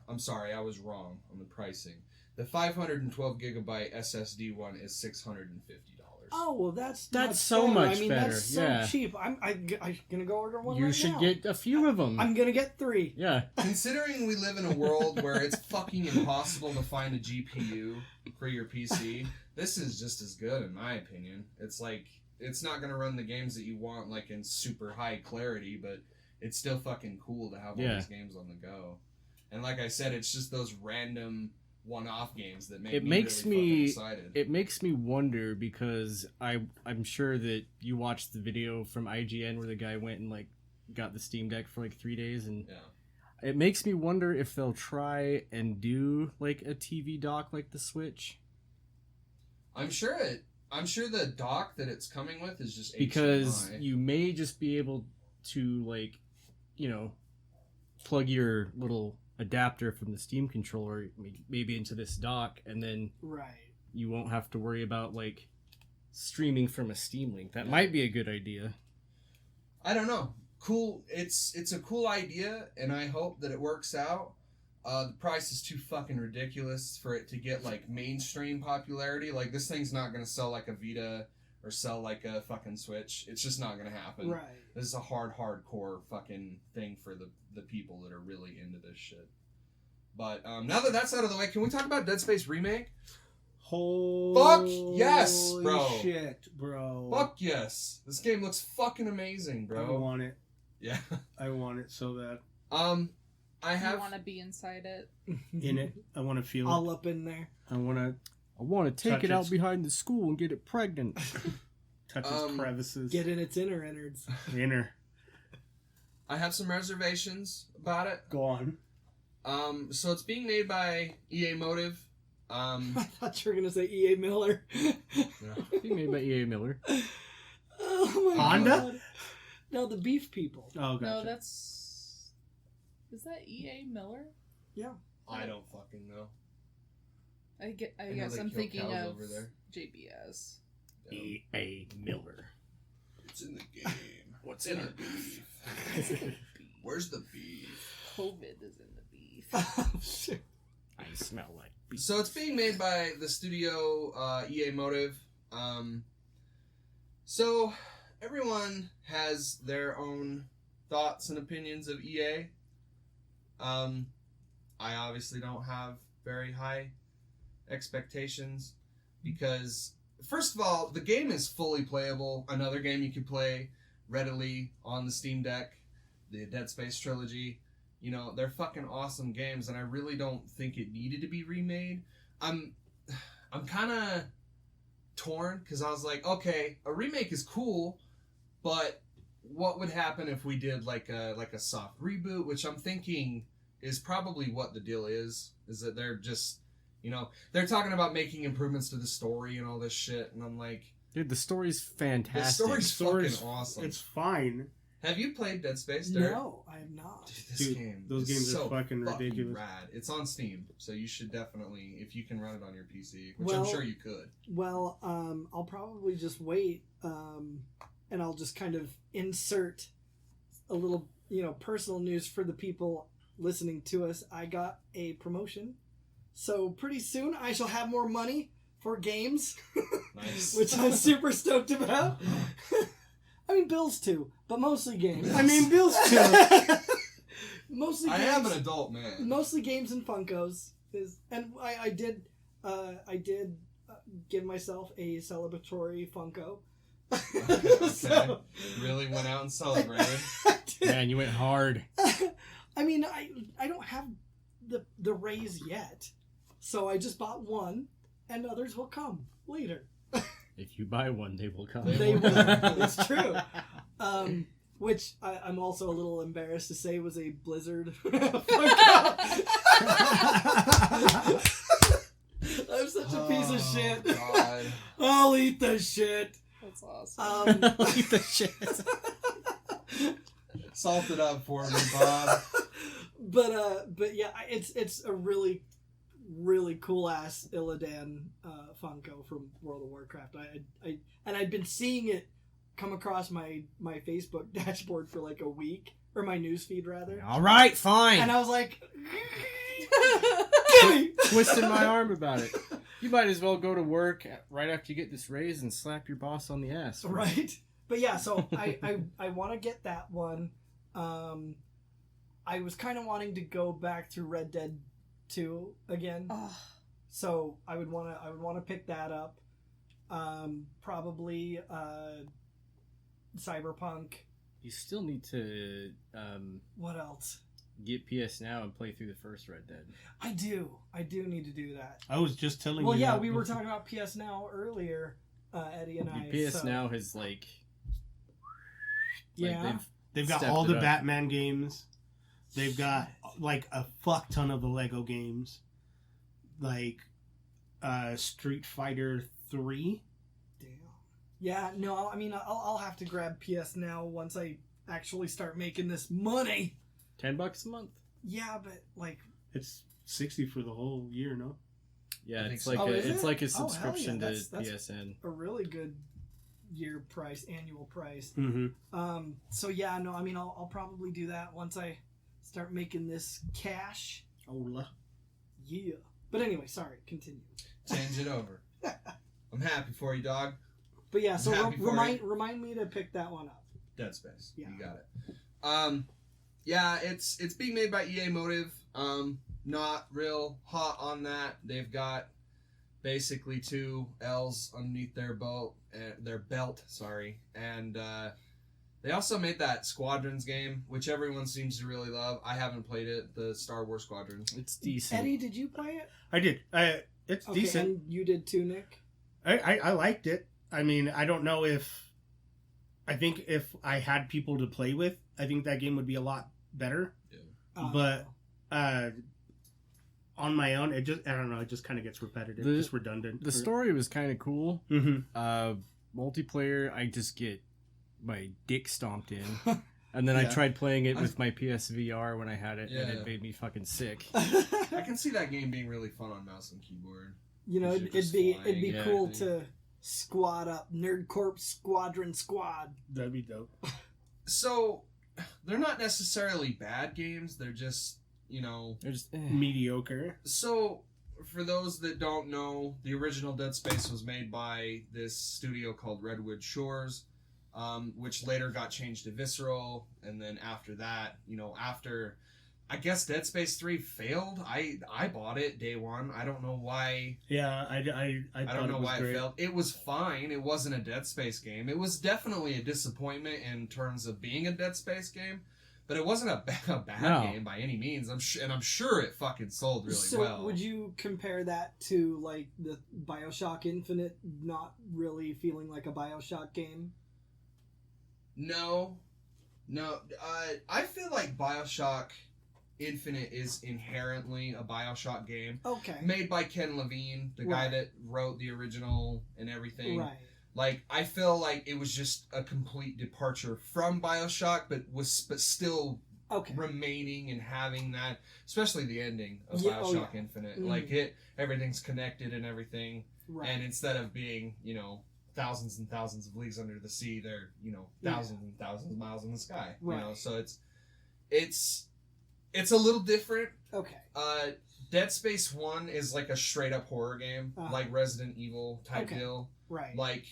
I'm sorry, I was wrong on the pricing. The 512 gigabyte SSD one is $650. Oh, well, that's so much I mean, better, that's so yeah. cheap. I'm gonna go order one You right should now. get a few of them. I'm gonna get 3. Yeah. Considering we live in a world where it's fucking impossible to find a GPU for your PC, this is just as good in my opinion. It's like, it's not going to run the games that you want like in super high clarity, but it's still fucking cool to have all these games on the go. And like I said, it's just those random one-off games that make It me makes really me- fucking excited. It makes me wonder because I'm sure that you watched the video from IGN where the guy went and like got the Steam Deck for like 3 days, and Yeah. it makes me wonder if they'll try and do like a TV dock like the Switch. I'm sure the dock that it's coming with is just Because HDMI. you may just be able to like, you know, plug your little adapter from the Steam controller maybe into this dock, and then Right. you won't have to worry about like streaming from a Steam Link. That might be a good idea. I don't know. Cool. It's a cool idea, and I hope that it works out. The price is too fucking ridiculous for it to get like mainstream popularity. Like, this thing's not gonna sell like a Vita or sell like a fucking Switch. It's just not gonna happen. Right. This is a hardcore fucking thing for the people that are really into this shit. But now that that's out of the way, can we talk about Dead Space Remake? Fuck yes, bro. Holy shit, bro. Fuck yes. This game looks fucking amazing, I bro. want it. Yeah. I want it so bad. I You have want to be inside it. In it. I want to feel All it. up in there. I want to I want to take Touch it out its- behind the school and get it pregnant. touch its crevices. Get in its inner innards. Inner. I have some reservations about it. Go on. So it's being made by EA Motive. I thought you were gonna say EA Miller. Being made by EA Miller. Oh my Honda? God. No, the beef people. Oh, gotcha. No, that's... Is that EA Miller? Yeah. I don't fucking know. I know guess they I'm kill thinking cows of over there. JBS. E.A. Miller. It's in the game. What's in our beef? Where's the beef? COVID is in the beef. Oh, shit. I smell like beef. So it's being made by the studio EA Motive. So everyone has their own thoughts and opinions of EA. I obviously don't have very high expectations because, first of all, the game is fully playable. Another game you can play readily on the Steam Deck, the Dead Space trilogy. You know, they're fucking awesome games, and I really don't think it needed to be remade. I'm kind of torn because I was like, okay, a remake is cool, but what would happen if we did like a soft reboot? Which I'm thinking is probably what the deal is that they're just, you know, they're talking about making improvements to the story and all this shit, and I'm like, dude, the story's fantastic. the story's fucking awesome. It's fine. Have you played Dead Space, Derek? No, I have not. Dude, those games so are fucking ridiculous. Rad. It's on Steam, so you should definitely, if you can run it on your PC, which Well, I'm sure you could. Well, I'll probably just wait, and I'll just kind of insert a little, personal news for the people listening to us. I got a promotion, so pretty soon I shall have more money for games, Nice. which I'm super stoked about. I mean, bills too, but mostly games. I mean, bills too. Mostly I games. am an adult man. Mostly games and Funkos and I did give myself a celebratory Funko. Okay. So, Really went out and celebrated. I did. Man, you went hard. I mean, I don't have the raise yet, so I just bought one, and others will come later. If you buy one, they will come. They will. It's true. Which I'm also a little embarrassed to say was a Blizzard Funko. I'm such a piece of shit. God. I'll eat the shit. That's awesome. Eat the shit. Salt it up for me, Bob. But yeah, it's a really cool ass Illidan Funko from World of Warcraft. I'd been seeing it come across my Facebook dashboard for like a week, or my newsfeed rather. All right, fine. And I was like, gimme! Twisting my arm about it. You might as well go to work right after you get this raise and slap your boss on the ass. Right. But yeah, so I want to get that one. I was kind of wanting to go back through Red Dead 2 again. Oh. So I would want to pick that up. Probably Cyberpunk. You still need to What else? get PS Now and play through the first Red Dead. I do need to do that. I was just telling you. Well, yeah, that we were before. talking about PS Now earlier, Eddie and I. PS so, Now has like Yeah. They've got stepped all it the up. Batman games. They've got like a fuck ton of the Lego games, like Street Fighter 3. Damn. Yeah. No. I mean, I'll have to grab PS Now once I actually start making this money. $10 a month. Yeah, but like. It's $60 for the whole year, no? Yeah, I think it's so. like Oh, a, is it's it? like a Oh, hell yeah, subscription that's- to PSN. A really good annual price. Mm-hmm. So yeah, no, I mean, I'll probably do that once I start making this cash. Ola. Yeah. But anyway, sorry, continue. Change it over. I'm happy for you, dog. But yeah, so Happy for remind me to pick that one up. Dead Space. Yeah. You got it. Yeah, it's being made by EA Motive. Not real hot on that. They've got basically 2 L's underneath their belt, and they also made that Squadrons game, which everyone seems to really love. I haven't played it, the Star Wars Squadrons. It's decent. Eddie, did you play it? I did. It's Okay, decent. and you did too, Nick? I liked it. I mean, I don't know if... I think if I had people to play with, I think that game would be a lot better. But on my own, I don't know, it just kind of gets repetitive, just redundant. The story was kind of cool. Mm-hmm. Multiplayer, I just get my dick stomped in. And then I tried playing it with my PSVR when I had it, and it made me fucking sick. I can see that game being really fun on mouse and keyboard. You know, it'd be cool to squad up Nerd Corp Squadron Squad. That'd be dope. So, they're not necessarily bad games. They're just, you know... They're just mediocre. So, for those that don't know, the original Dead Space was made by this studio called Redwood Shores, which later got changed to Visceral, and then after that, you know, after... I guess Dead Space 3 failed. I bought it day one. I don't know why. Yeah, I don't know why great. it failed. It was fine. It wasn't a Dead Space game. It was definitely a disappointment in terms of being a Dead Space game, but it wasn't a bad game by any means. I'm sure it fucking sold really well. So would you compare that to like the BioShock Infinite not really feeling like a BioShock game? No. I feel like BioShock Infinite is inherently a BioShock game. Okay. Made by Ken Levine, the guy that wrote the original and everything. Right. Like, I feel like it was just a complete departure from BioShock, but still remaining and having that, especially the ending of BioShock Infinite. Mm-hmm. Like, everything's connected and everything. Right. And instead of being, you know, thousands and thousands of leagues under the sea, they're, you know, thousands and thousands of miles in the sky. Right. You know, so it's a little different. Okay. Dead Space 1 is like a straight up horror game, like Resident Evil type deal. Right. Like,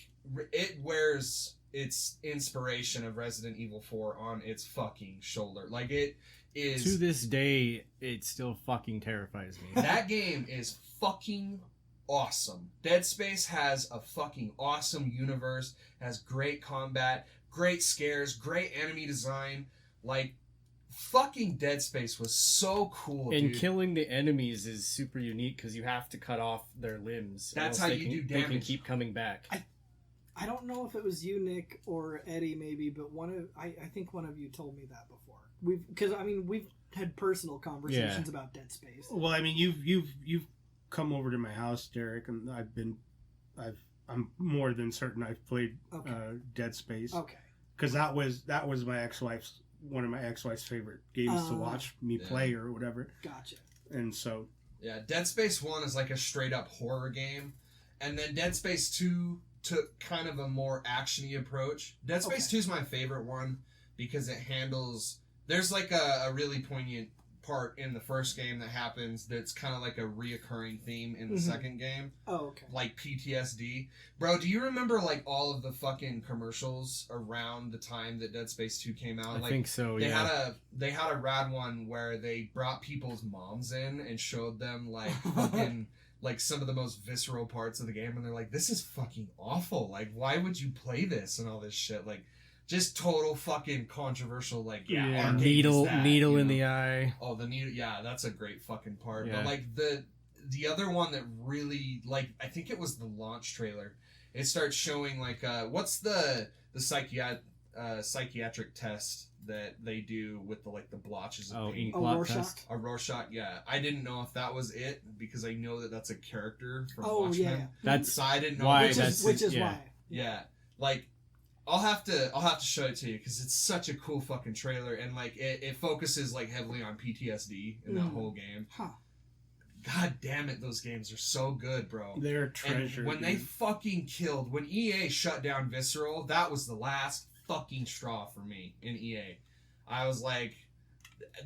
it wears its inspiration of Resident Evil 4 on its fucking shoulder. Like, it is... To this day, it still fucking terrifies me. That game is fucking awesome. Dead Space has a fucking awesome universe, has great combat, great scares, great enemy design. Like, fucking Dead Space was so cool, and dude. Killing the enemies is super unique because you have to cut off their limbs. That's how you do damage. They can keep coming back. I don't know if it was you, Nick, or Eddie, maybe, but I think one of you told me that before. We've had personal conversations about Dead Space. Well, I mean, you've come over to my house, Derek, and I'm more than certain I've played Dead Space. Okay. Because that was one of my ex-wife's favorite games to watch me play or whatever. Gotcha. And so... Yeah, Dead Space 1 is like a straight-up horror game. And then Dead Space 2 took kind of a more action-y approach. Dead Space 2 is my favorite one because it handles... There's like a really poignant part in the first game that happens that's kind of like a reoccurring theme in the second game. Oh, okay. Like PTSD. Bro, do you remember like all of the fucking commercials around the time that Dead Space 2 came out? I think so, they had a rad one where they brought people's moms in and showed them like fucking like some of the most visceral parts of the game, and they're like, this is fucking awful. Like, why would you play this and all this shit? Like, just total fucking controversial, like, needle in the eye. Oh, the needle, yeah, that's a great fucking part. Yeah. But, like, the other one that really, like, I think it was the launch trailer. It starts showing, like, what's the psychiatric test that they do with the, like, the blotches of paint? A Rorschach? A Rorschach, yeah. I didn't know if that was it, because I know that that's a character from Watchmen. Yeah. So I didn't know. Why, which is why. Yeah. Like, I'll have to show it to you because it's such a cool fucking trailer, and like it focuses like heavily on PTSD in that whole game. Huh. God damn it, those games are so good, bro. They're a treasure. And when they fucking killed, when EA shut down Visceral, that was the last fucking straw for me in EA. I was like,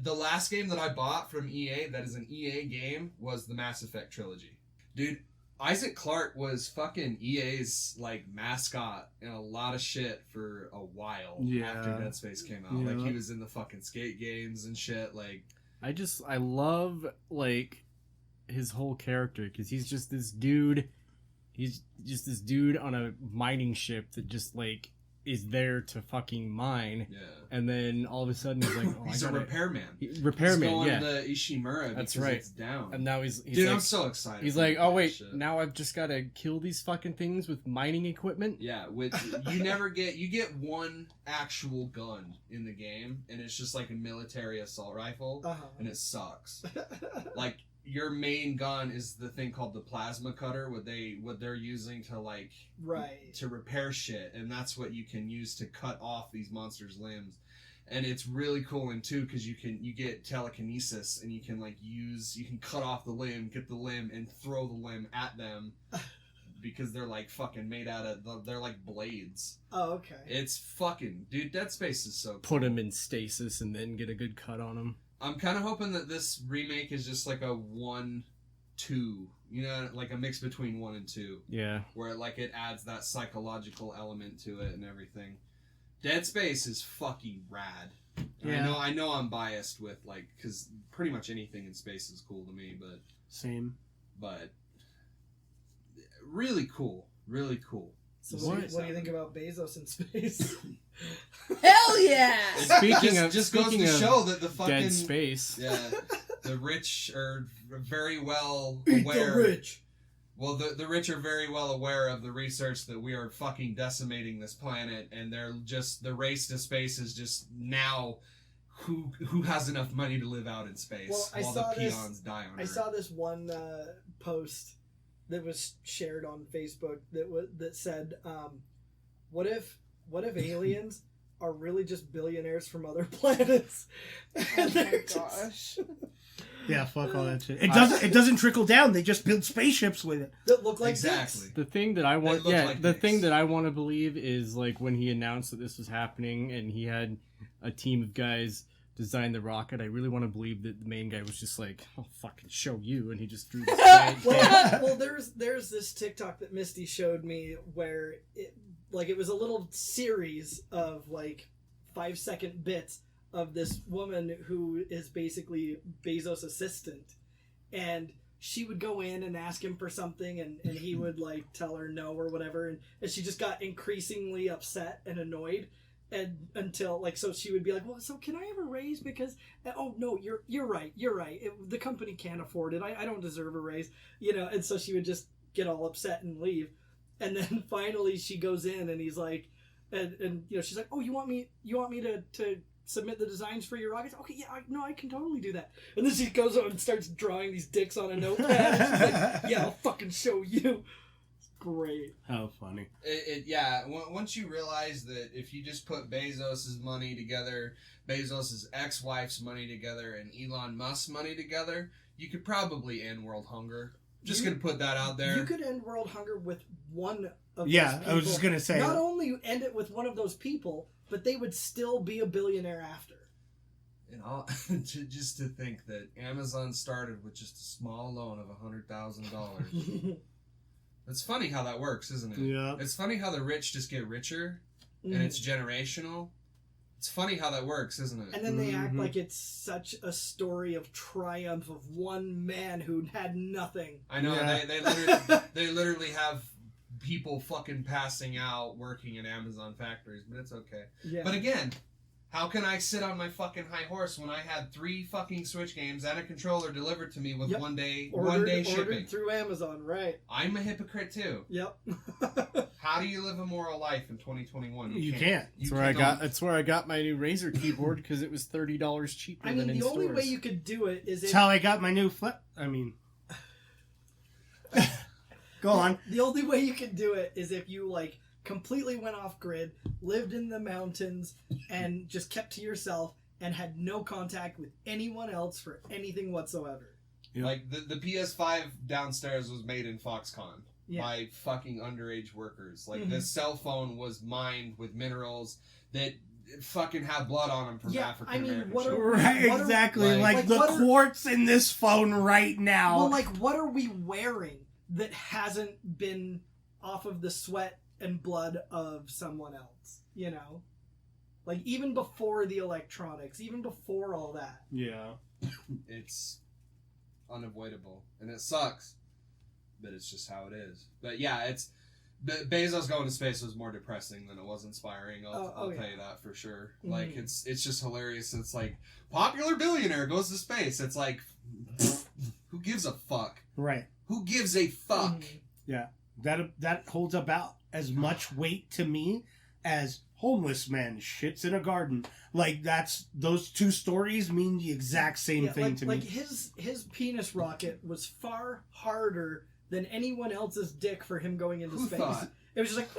the last game that I bought from EA that is an EA game was the Mass Effect trilogy. Dude, Isaac Clarke was fucking EA's like mascot in a lot of shit for a while after Dead Space came out. Like, he was in the fucking skate games and shit. Like, I love like his whole character because he's just this dude. He's just this dude on a mining ship that just like is there to fucking mine. Yeah. And then all of a sudden he's like, oh, he's a repairman. He's going to Ishimura that's because right. It's down. And now he's dude, like, I'm so excited. He's like, oh wait, now I've just got to kill these fucking things with mining equipment. Yeah, you get one actual gun in the game, and it's just like a military assault rifle, and it sucks. Like, your main gun is the thing called the plasma cutter, what they're using to like to repair shit, and that's what you can use to cut off these monsters' limbs. And it's really cool in 2 because you get telekinesis, and you can cut off the limb, get the limb, and throw the limb at them because they're like fucking made out of they're like blades. Oh, okay. It's fucking dude. Dead Space is so cool. Put them in stasis and then get a good cut on them. I'm kind of hoping that this remake is just like a 1-2, like a mix between 1 and 2. Yeah. Where it adds that psychological element to it and everything. Dead Space is fucking rad. Yeah. I know I'm biased with because pretty much anything in space is cool to me, but same. But really cool, really cool. So what do you think about Bezos in space? Hell yeah! Speaking of show that the fucking Dead Space. Yeah, the rich are very well aware. The rich. Well, the rich are very well aware of the research that we are fucking decimating this planet, and they're just the race to space is just now who has enough money to live out in space while the peons die on Earth. I saw this one post that was shared on Facebook that said, "What if aliens are really just billionaires from other planets?" Oh my gosh! Yeah, fuck all that shit. It doesn't trickle down. They just build spaceships with it that look like exactly. dicks. The thing that I want, thing that I want to believe is like when he announced that this was happening and he had a team of guys design the rocket. I really want to believe that the main guy was just like, "I'll fucking show you," and he just drew this well, there's this TikTok that Misty showed me where it was a little series of 5-second bits of this woman who is basically Bezos' assistant, and she would go in and ask him for something, and he would tell her no or whatever, and she just got increasingly upset and annoyed, and until so she would be like, "Well, so can I have a raise? Because oh no, you're right, the company can't afford it. I don't deserve a raise, And so she would just get all upset and leave, and then finally she goes in, and he's like, and she's like, "Oh, you want me to submit the designs for your rockets? Okay, yeah, I can totally do that." And then she goes on and starts drawing these dicks on a notepad. And she's like, "Yeah, I'll fucking show you." It's great. How funny. Once you realize that if you just put Bezos' money together, Bezos' ex-wife's money together, and Elon Musk's money together, you could probably end world hunger. Just gonna put that out there. You could end world hunger with one of those people. I was just gonna say. Not only end it with one of those people, but they would still be a billionaire after. And just to think that Amazon started with just a small loan of $100,000. It's funny how that works, isn't it? Yeah. It's funny how the rich just get richer, and it's generational. It's funny how that works, isn't it? And then they act like it's such a story of triumph of one man who had nothing. I know. Yeah. They literally have people fucking passing out working in Amazon factories, but it's okay. Yeah. But again, how can I sit on my fucking high horse when I had 3 fucking Switch games and a controller delivered to me with one day shipping? Ordered through Amazon, right? I'm a hypocrite too. Yep. How do you live a moral life in 2021? You can't. That's where I got my new Razer keyboard because it was $30 cheaper than in stores. The only way you could do it is That's how I got my new flip. Go on. The only way you can do it is if you completely went off grid, lived in the mountains, and just kept to yourself and had no contact with anyone else for anything whatsoever. Yep. The PS5 downstairs was made in Foxconn by fucking underage workers. The cell phone was mined with minerals that fucking have blood on them from African American children. Exactly. The quartz in this phone right now. Well, what are we wearing that hasn't been off of the sweat and blood of someone else, even before the electronics, even before all that. Yeah. It's unavoidable, and it sucks, but it's just how it is. But yeah, Bezos going to space was more depressing than it was inspiring. I'll tell you that for sure. Mm-hmm. It's just hilarious. It's popular billionaire goes to space. It's who gives a fuck? Right. Who gives a fuck? Mm-hmm. Yeah. That holds about as much weight to me as homeless man shits in a garden. Like, those two stories mean the exact same thing to me. Like his penis rocket was far harder than anyone else's dick for him going into space. It was just like...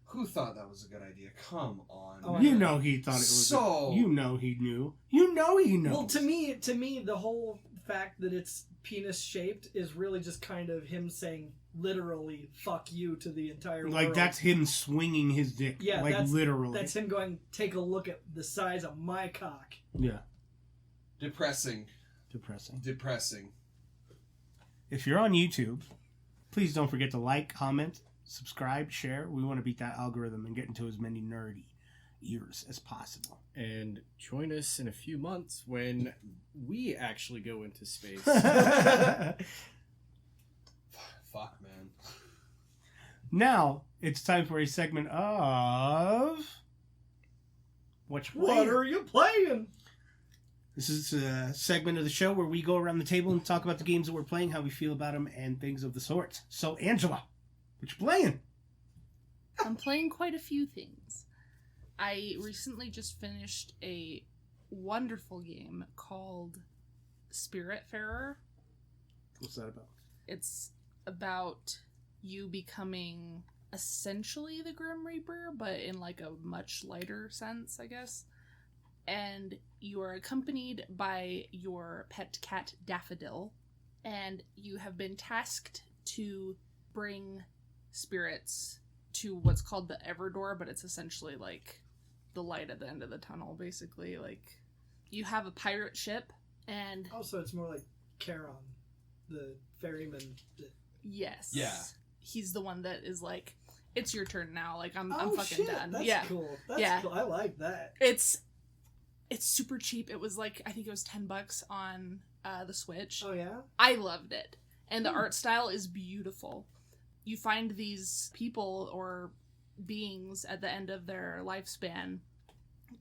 Who thought that was a good idea? Come on. Oh, you know he thought it was... You know he knew. You know he knows. Well, to me, the whole fact that it's penis-shaped is really just kind of him saying, literally, fuck you to the entire world. Like, that's him swinging his dick. Yeah, like, literally. That's him going, take a look at the size of my cock. Yeah. Depressing. If you're on YouTube, please don't forget to like, comment, subscribe, share. We want to beat that algorithm and get into as many nerdy ears as possible. And join us in a few months when we actually go into space. Fuck, man. Now, it's time for a segment of... What are you playing? This is a segment of the show where we go around the table and talk about the games that we're playing, how we feel about them, and things of the sort. So, Angela, what you playing? I'm playing quite a few things. I recently just finished a wonderful game called Spiritfarer. What's that about? It's about you becoming essentially the Grim Reaper, but in like a much lighter sense, I guess. And you are accompanied by your pet cat, Daffodil, and you have been tasked to bring spirits to what's called the Everdoor, but it's essentially like the light at the end of the tunnel, basically. Like, you have a pirate ship, and... Also, it's more like Charon, the ferryman. Yes. Yeah. He's the one that is like, it's your turn now, like, I'm fucking shit. done. That's cool. That's cool. I like that. It's super cheap. It was like, I think it was $10 on the Switch. Oh, yeah? I loved it. And the art style is beautiful. You find these people or beings at the end of their lifespan,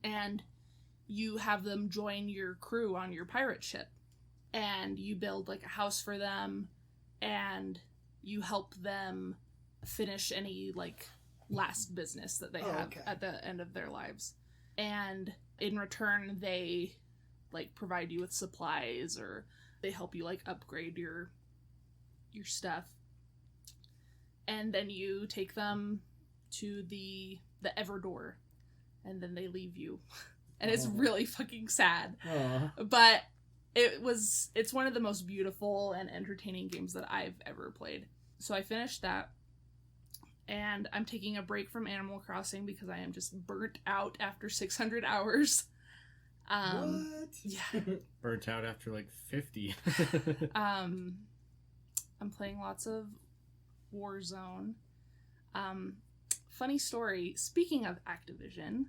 and you have them join your crew on your pirate ship. And you build like a house for them, and you help them finish any like last business that they have at the end of their lives. And in return, they like provide you with supplies, or they help you like upgrade your stuff. And then you take them to the Everdoor, and then they leave you. And it's really fucking sad. But it's one of the most beautiful and entertaining games that I've ever played. So I finished that. And I'm taking a break from Animal Crossing because I am just burnt out after 600 hours. What? Yeah. Burnt out after like 50. I'm playing lots of Warzone. Funny story, speaking of Activision,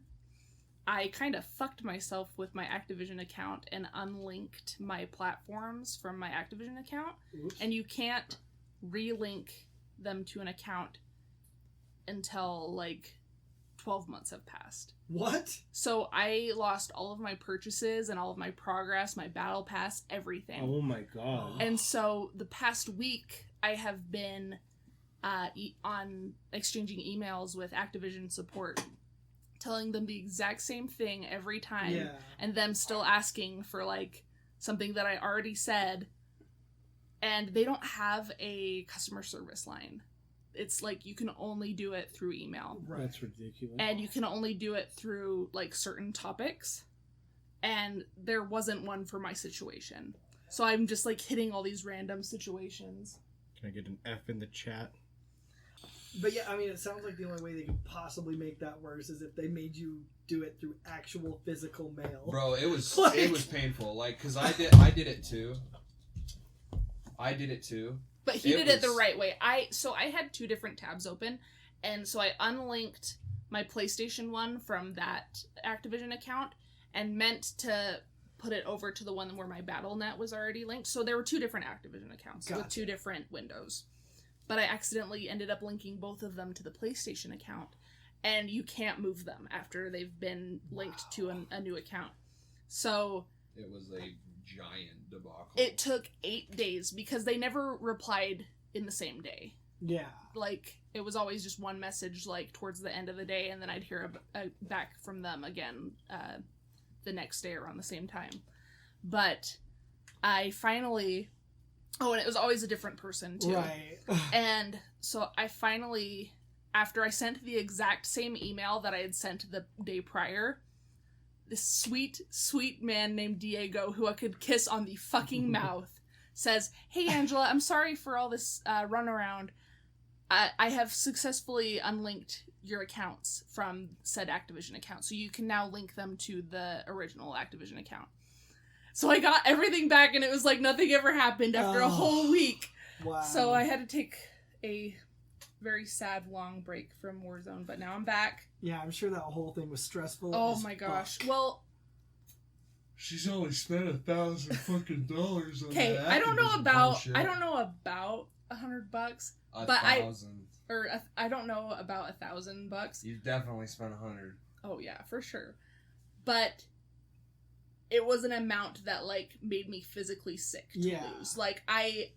I kind of fucked myself with my Activision account and unlinked my platforms from my Activision account. Oops. And you can't relink them to an account until like 12 months have passed. What? So I lost all of my purchases and all of my progress, my battle pass, everything. Oh my god. And so the past week I have been on exchanging emails with Activision support, telling them the exact same thing every time, and them still asking for like something that I already said, and they don't have a customer service line. It's like you can only do it through email. Right. That's ridiculous. And you can only do it through like certain topics, and there wasn't one for my situation. So I'm just like hitting all these random situations. Can I get an F in the chat? But yeah, I mean, it sounds like the only way they could possibly make that worse is if they made you do it through actual physical mail. Bro, it was painful. Like, cause I did it too. But he did it the right way. I had two different tabs open, and so I unlinked my PlayStation one from that Activision account and meant to put it over to the one where my Battle.net was already linked. So there were two different Activision accounts with two different windows. But I accidentally ended up linking both of them to the PlayStation account, and you can't move them after they've been linked to a new account. So it was a giant debacle. It took 8 days because they never replied in the same day. Yeah. Like, it was always just one message, like, towards the end of the day, and then I'd hear back from them again the next day around the same time. But I finally... Oh, and it was always a different person, too. Right. And so I finally, after I sent the exact same email that I had sent the day prior, this sweet, sweet man named Diego, who I could kiss on the fucking mouth, says, "Hey, Angela, I'm sorry for all this runaround. I have successfully unlinked your accounts from said Activision account, so you can now link them to the original Activision account." So I got everything back, and it was like nothing ever happened after a whole week. Wow. So I had to take a very sad, long break from Warzone, but now I'm back. Yeah, I'm sure that whole thing was stressful. Oh my gosh. Well... She's only spent $1,000 fucking on okay, that. I don't know about $100, but I don't know about $1,000. You've definitely spent 100. Oh yeah, for sure. But it was an amount that like made me physically sick to lose. Like I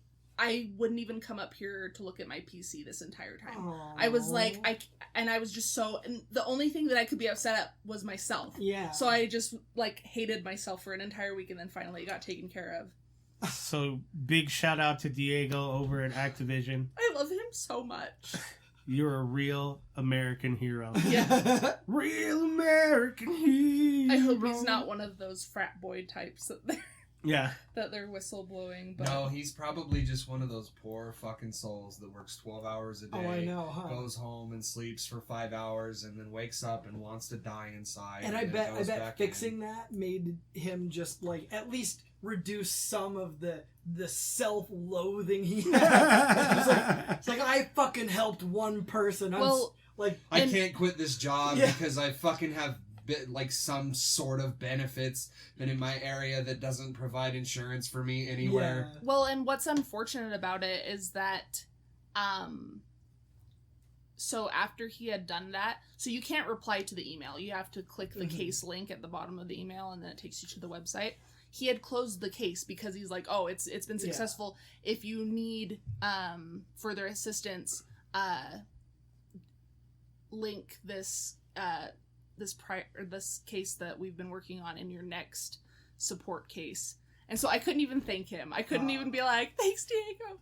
wouldn't even come up here to look at my PC this entire time. Aww. I was like I was just so, and the only thing that I could be upset at was myself. Yeah. So I just like hated myself for an entire week, and then finally it got taken care of. So big shout out to Diego over at Activision. I love him so much. You're a real American hero. Yeah. Real American hero. I hope he's not one of those frat boy types that they're whistleblowing. But... No, he's probably just one of those poor fucking souls that works 12 hours a day. Oh, I know, huh? Goes home and sleeps for 5 hours and then wakes up and wants to die inside. And I bet fixing that made him just like at least reduce some of the self-loathing he had. It's like I fucking helped one person. I can't quit this job because I fucking have like some sort of benefits in my area that doesn't provide insurance for me anywhere. Yeah. Well, and what's unfortunate about it is that so after he had done that, so you can't reply to the email. You have to click the case link at the bottom of the email, and then it takes you to the website. He had closed the case because he's like, oh, it's been successful. Yeah. If you need further assistance, link this this case that we've been working on in your next support case. And so I couldn't even thank him. I couldn't even be like, thanks, Diego.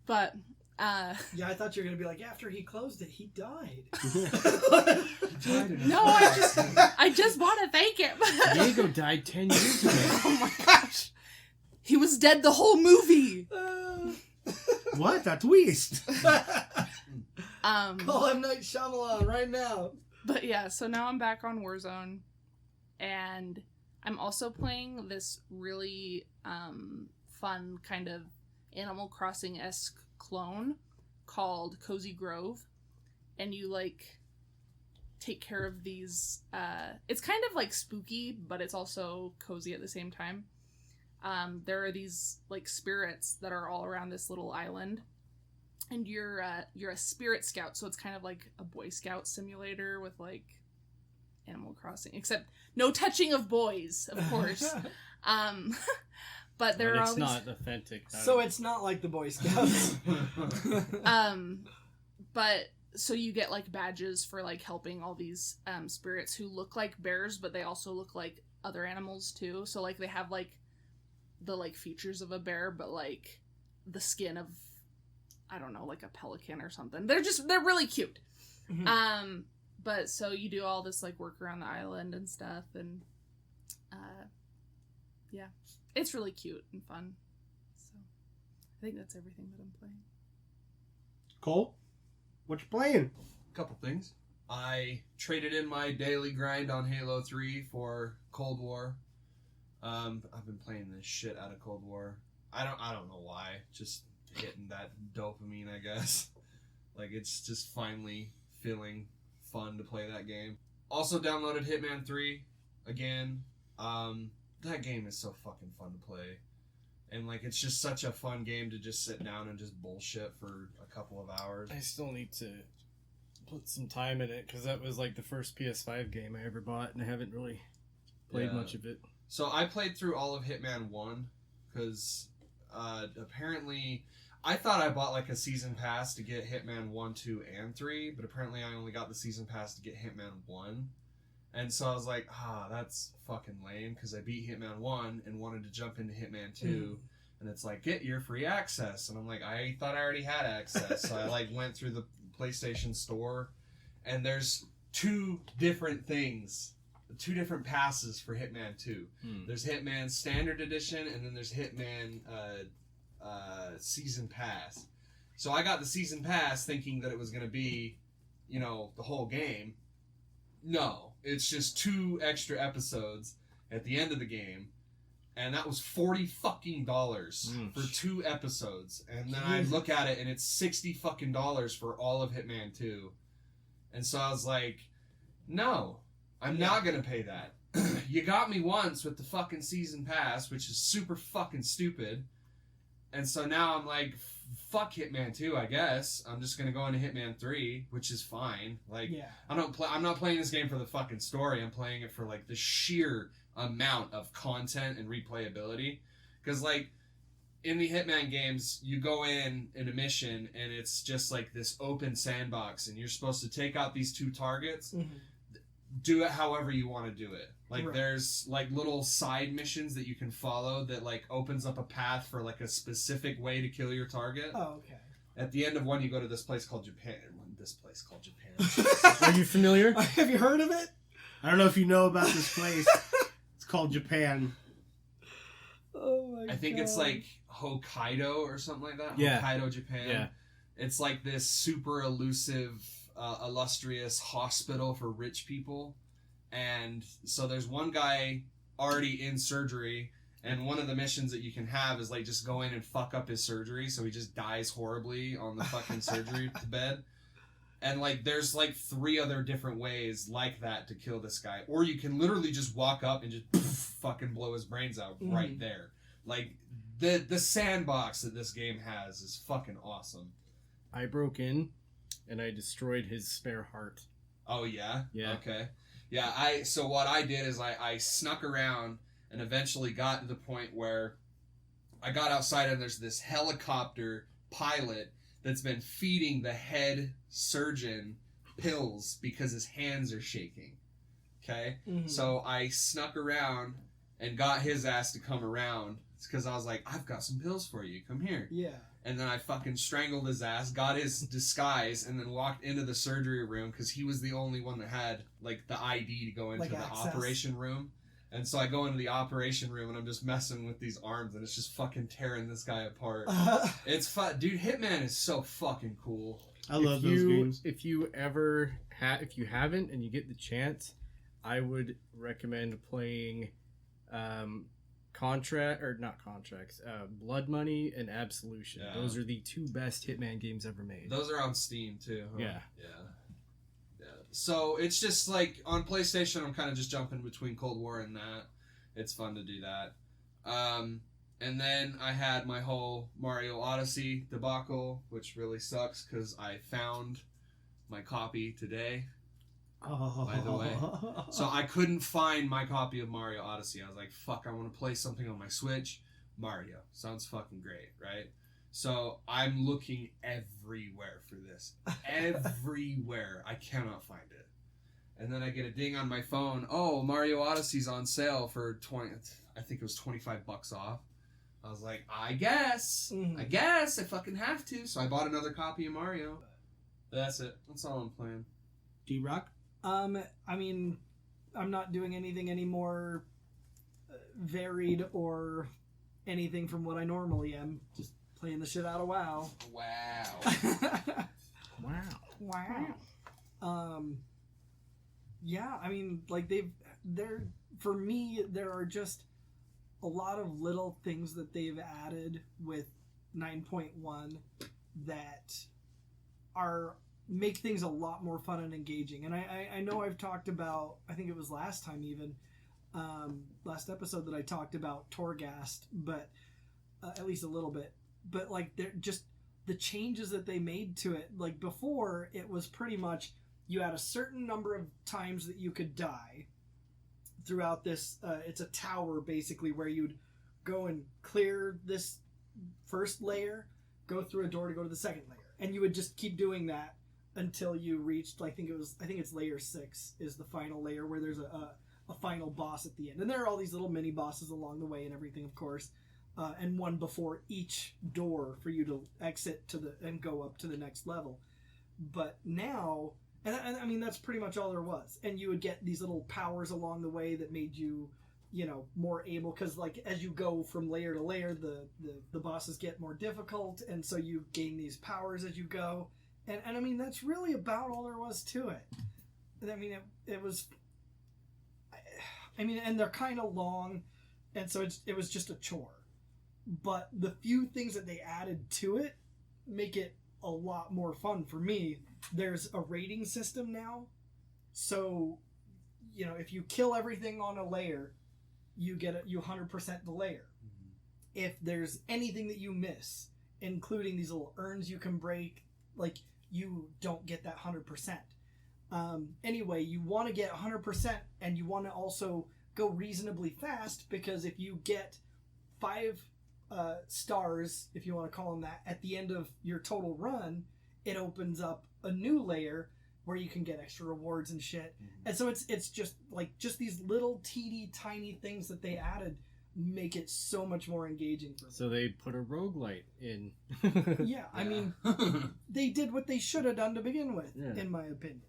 But yeah, I thought you were gonna be like, after he closed it, he died. No, I just want to thank him. Diego died 10 years ago. Oh my gosh, he was dead the whole movie. What? That's twist. Call M. Night Shyamalan right now. But yeah, so now I'm back on Warzone, and I'm also playing this really fun kind of Animal Crossing-esque clone called Cozy Grove, and you like take care of these it's kind of like spooky, but it's also cozy at the same time. There are these like spirits that are all around this little island, and you're a spirit scout, so it's kind of like a Boy Scout simulator with like Animal Crossing, except no touching of boys, of course. But there are all these... not authentic. So it's not like the Boy Scouts. But so you get like badges for like helping all these spirits who look like bears, but they also look like other animals too. So like they have like the like features of a bear, but like the skin of, I don't know, like a pelican or something. They're really cute. Mm-hmm. But so you do all this like work around the island and stuff, and yeah, it's really cute and fun. So I think that's everything that I'm playing. Cole, what you playing? Couple things. I traded in my daily grind on Halo 3 for Cold War. I've been playing the shit out of Cold War. I don't know why. Just hitting that dopamine, I guess. Like, it's just finally feeling fun to play that game. Also downloaded Hitman 3 again. That game is so fucking fun to play. And, like, it's just such a fun game to just sit down and just bullshit for a couple of hours. I still need to put some time in it, because that was, like, the first PS5 game I ever bought, and I haven't really played much of it. So I played through all of Hitman 1, because apparently... I thought I bought like a season pass to get Hitman 1, 2, and 3, but apparently I only got the season pass to get Hitman 1. And so I was like, that's fucking lame, because I beat Hitman 1 and wanted to jump into Hitman 2, and it's like, get your free access. And I'm like, I thought I already had access. So I like went through the PlayStation Store, and there's 2 different things, 2 different passes for Hitman 2. There's Hitman Standard Edition, and then there's Hitman Season Pass. So I got the Season Pass thinking that it was going to be, you know, the whole game. No, it's just 2 extra episodes at the end of the game, and that was $40 fucking for 2 episodes. And then I look at it, and it's $60 fucking for all of Hitman 2. And so I was like, no, I'm not gonna pay that. You got me once with the fucking season pass, which is super fucking stupid. And so now I'm like, fuck Hitman 2, I guess. I'm just gonna go into Hitman 3, which is fine. Like, I'm not playing this game for the fucking story. I'm playing it for like the sheer amount of content and replayability. Because like in the Hitman games, you go in a mission and it's just like this open sandbox, and you're supposed to take out these 2 targets. Do it however you want to do it. Like there's like little side missions that you can follow that like opens up a path for like a specific way to kill your target. Oh, okay. At the end of one, you go to this place called Japan. Are you familiar? Have you heard of it? I don't know if you know about this place. It's called Japan. Oh my god. I think it's like Hokkaido or something like that. Yeah. Hokkaido, Japan. Yeah. It's like this super elusive, illustrious hospital for rich people. And so there's one guy already in surgery, and one of the missions that you can have is like just go in and fuck up his surgery, so he just dies horribly on the fucking surgery bed. And like there's like 3 other different ways like that to kill this guy. Or you can literally just walk up and just fucking blow his brains out right there. Like the sandbox that this game has is fucking awesome. I broke in and I destroyed his spare heart. Oh yeah? Yeah. Okay. Yeah, so what I did is I snuck around and eventually got to the point where I got outside, and there's this helicopter pilot that's been feeding the head surgeon pills because his hands are shaking. Okay? So I snuck around and got his ass to come around. It's because I was like, I've got some pills for you. Come here. Yeah. And then I fucking strangled his ass, got his disguise, and then walked into the surgery room because he was the only one that had like the ID to go into like the access. operation room. And so I go into the operation room and I'm just messing with these arms, and it's just fucking tearing this guy apart. It's fun, dude. Hitman is so fucking cool. I love those games. If you haven't and you get the chance, I would recommend playing Blood Money and Absolution. Yeah. Those are the 2 best Hitman games ever made. Those are on Steam too. Huh? Yeah. So it's just like on PlayStation, I'm kind of just jumping between Cold War and that. It's fun to do that. And then I had my whole Mario Odyssey debacle, which really sucks because I found my copy today. By the way. So I couldn't find my copy of Mario Odyssey. I was like, fuck, I want to play something on my Switch. Mario. Sounds fucking great, right? So I'm looking everywhere for this. Everywhere. I cannot find it. And then I get a ding on my phone. Oh, Mario Odyssey's on sale for I think it was $25 off. I was like, I guess I fucking have to. So I bought another copy of Mario. That's it. That's all I'm playing. D-Rock? I mean, I'm not doing anything any more varied or anything from what I normally am. Just playing the shit out of WoW. Wow. Yeah, I mean, like for me, there are just a lot of little things that they've added with 9.1 that make things a lot more fun and engaging. And I know I've talked about, I think it was last time even, last episode that I talked about Torghast, but at least a little bit. But like they're just the changes that they made to it. Like before, it was pretty much you had a certain number of times that you could die throughout this. It's a tower basically where you'd go and clear this first layer, go through a door to go to the second layer, and you would just keep doing that until you reached, I think it's layer 6 is the final layer, where there's a final boss at the end. And there are all these little mini bosses along the way and everything, of course, and one before each door for you to exit and go up to the next level. But now, and I mean, that's pretty much all there was. And you would get these little powers along the way that made you, more able, because like as you go from layer to layer, the bosses get more difficult, and so you gain these powers as you go. And I mean, that's really about all there was to it. I mean, it was... I mean, and they're kind of long, and so it was just a chore. But the few things that they added to it make it a lot more fun for me. There's a rating system now. So, if you kill everything on a layer, you 100% the layer. Mm-hmm. If there's anything that you miss, including these little urns you can break, like, you don't get that 100%. Anyway, you want to get 100%, and you want to also go reasonably fast, because if you get 5 stars, if you want to call them that, at the end of your total run, it opens up a new layer where you can get extra rewards and shit. Mm-hmm. And so it's just these little teeny tiny things that they added make it so much more engaging for me. So they put a roguelite in. Yeah, I mean, they did what they should have done to begin with, in my opinion.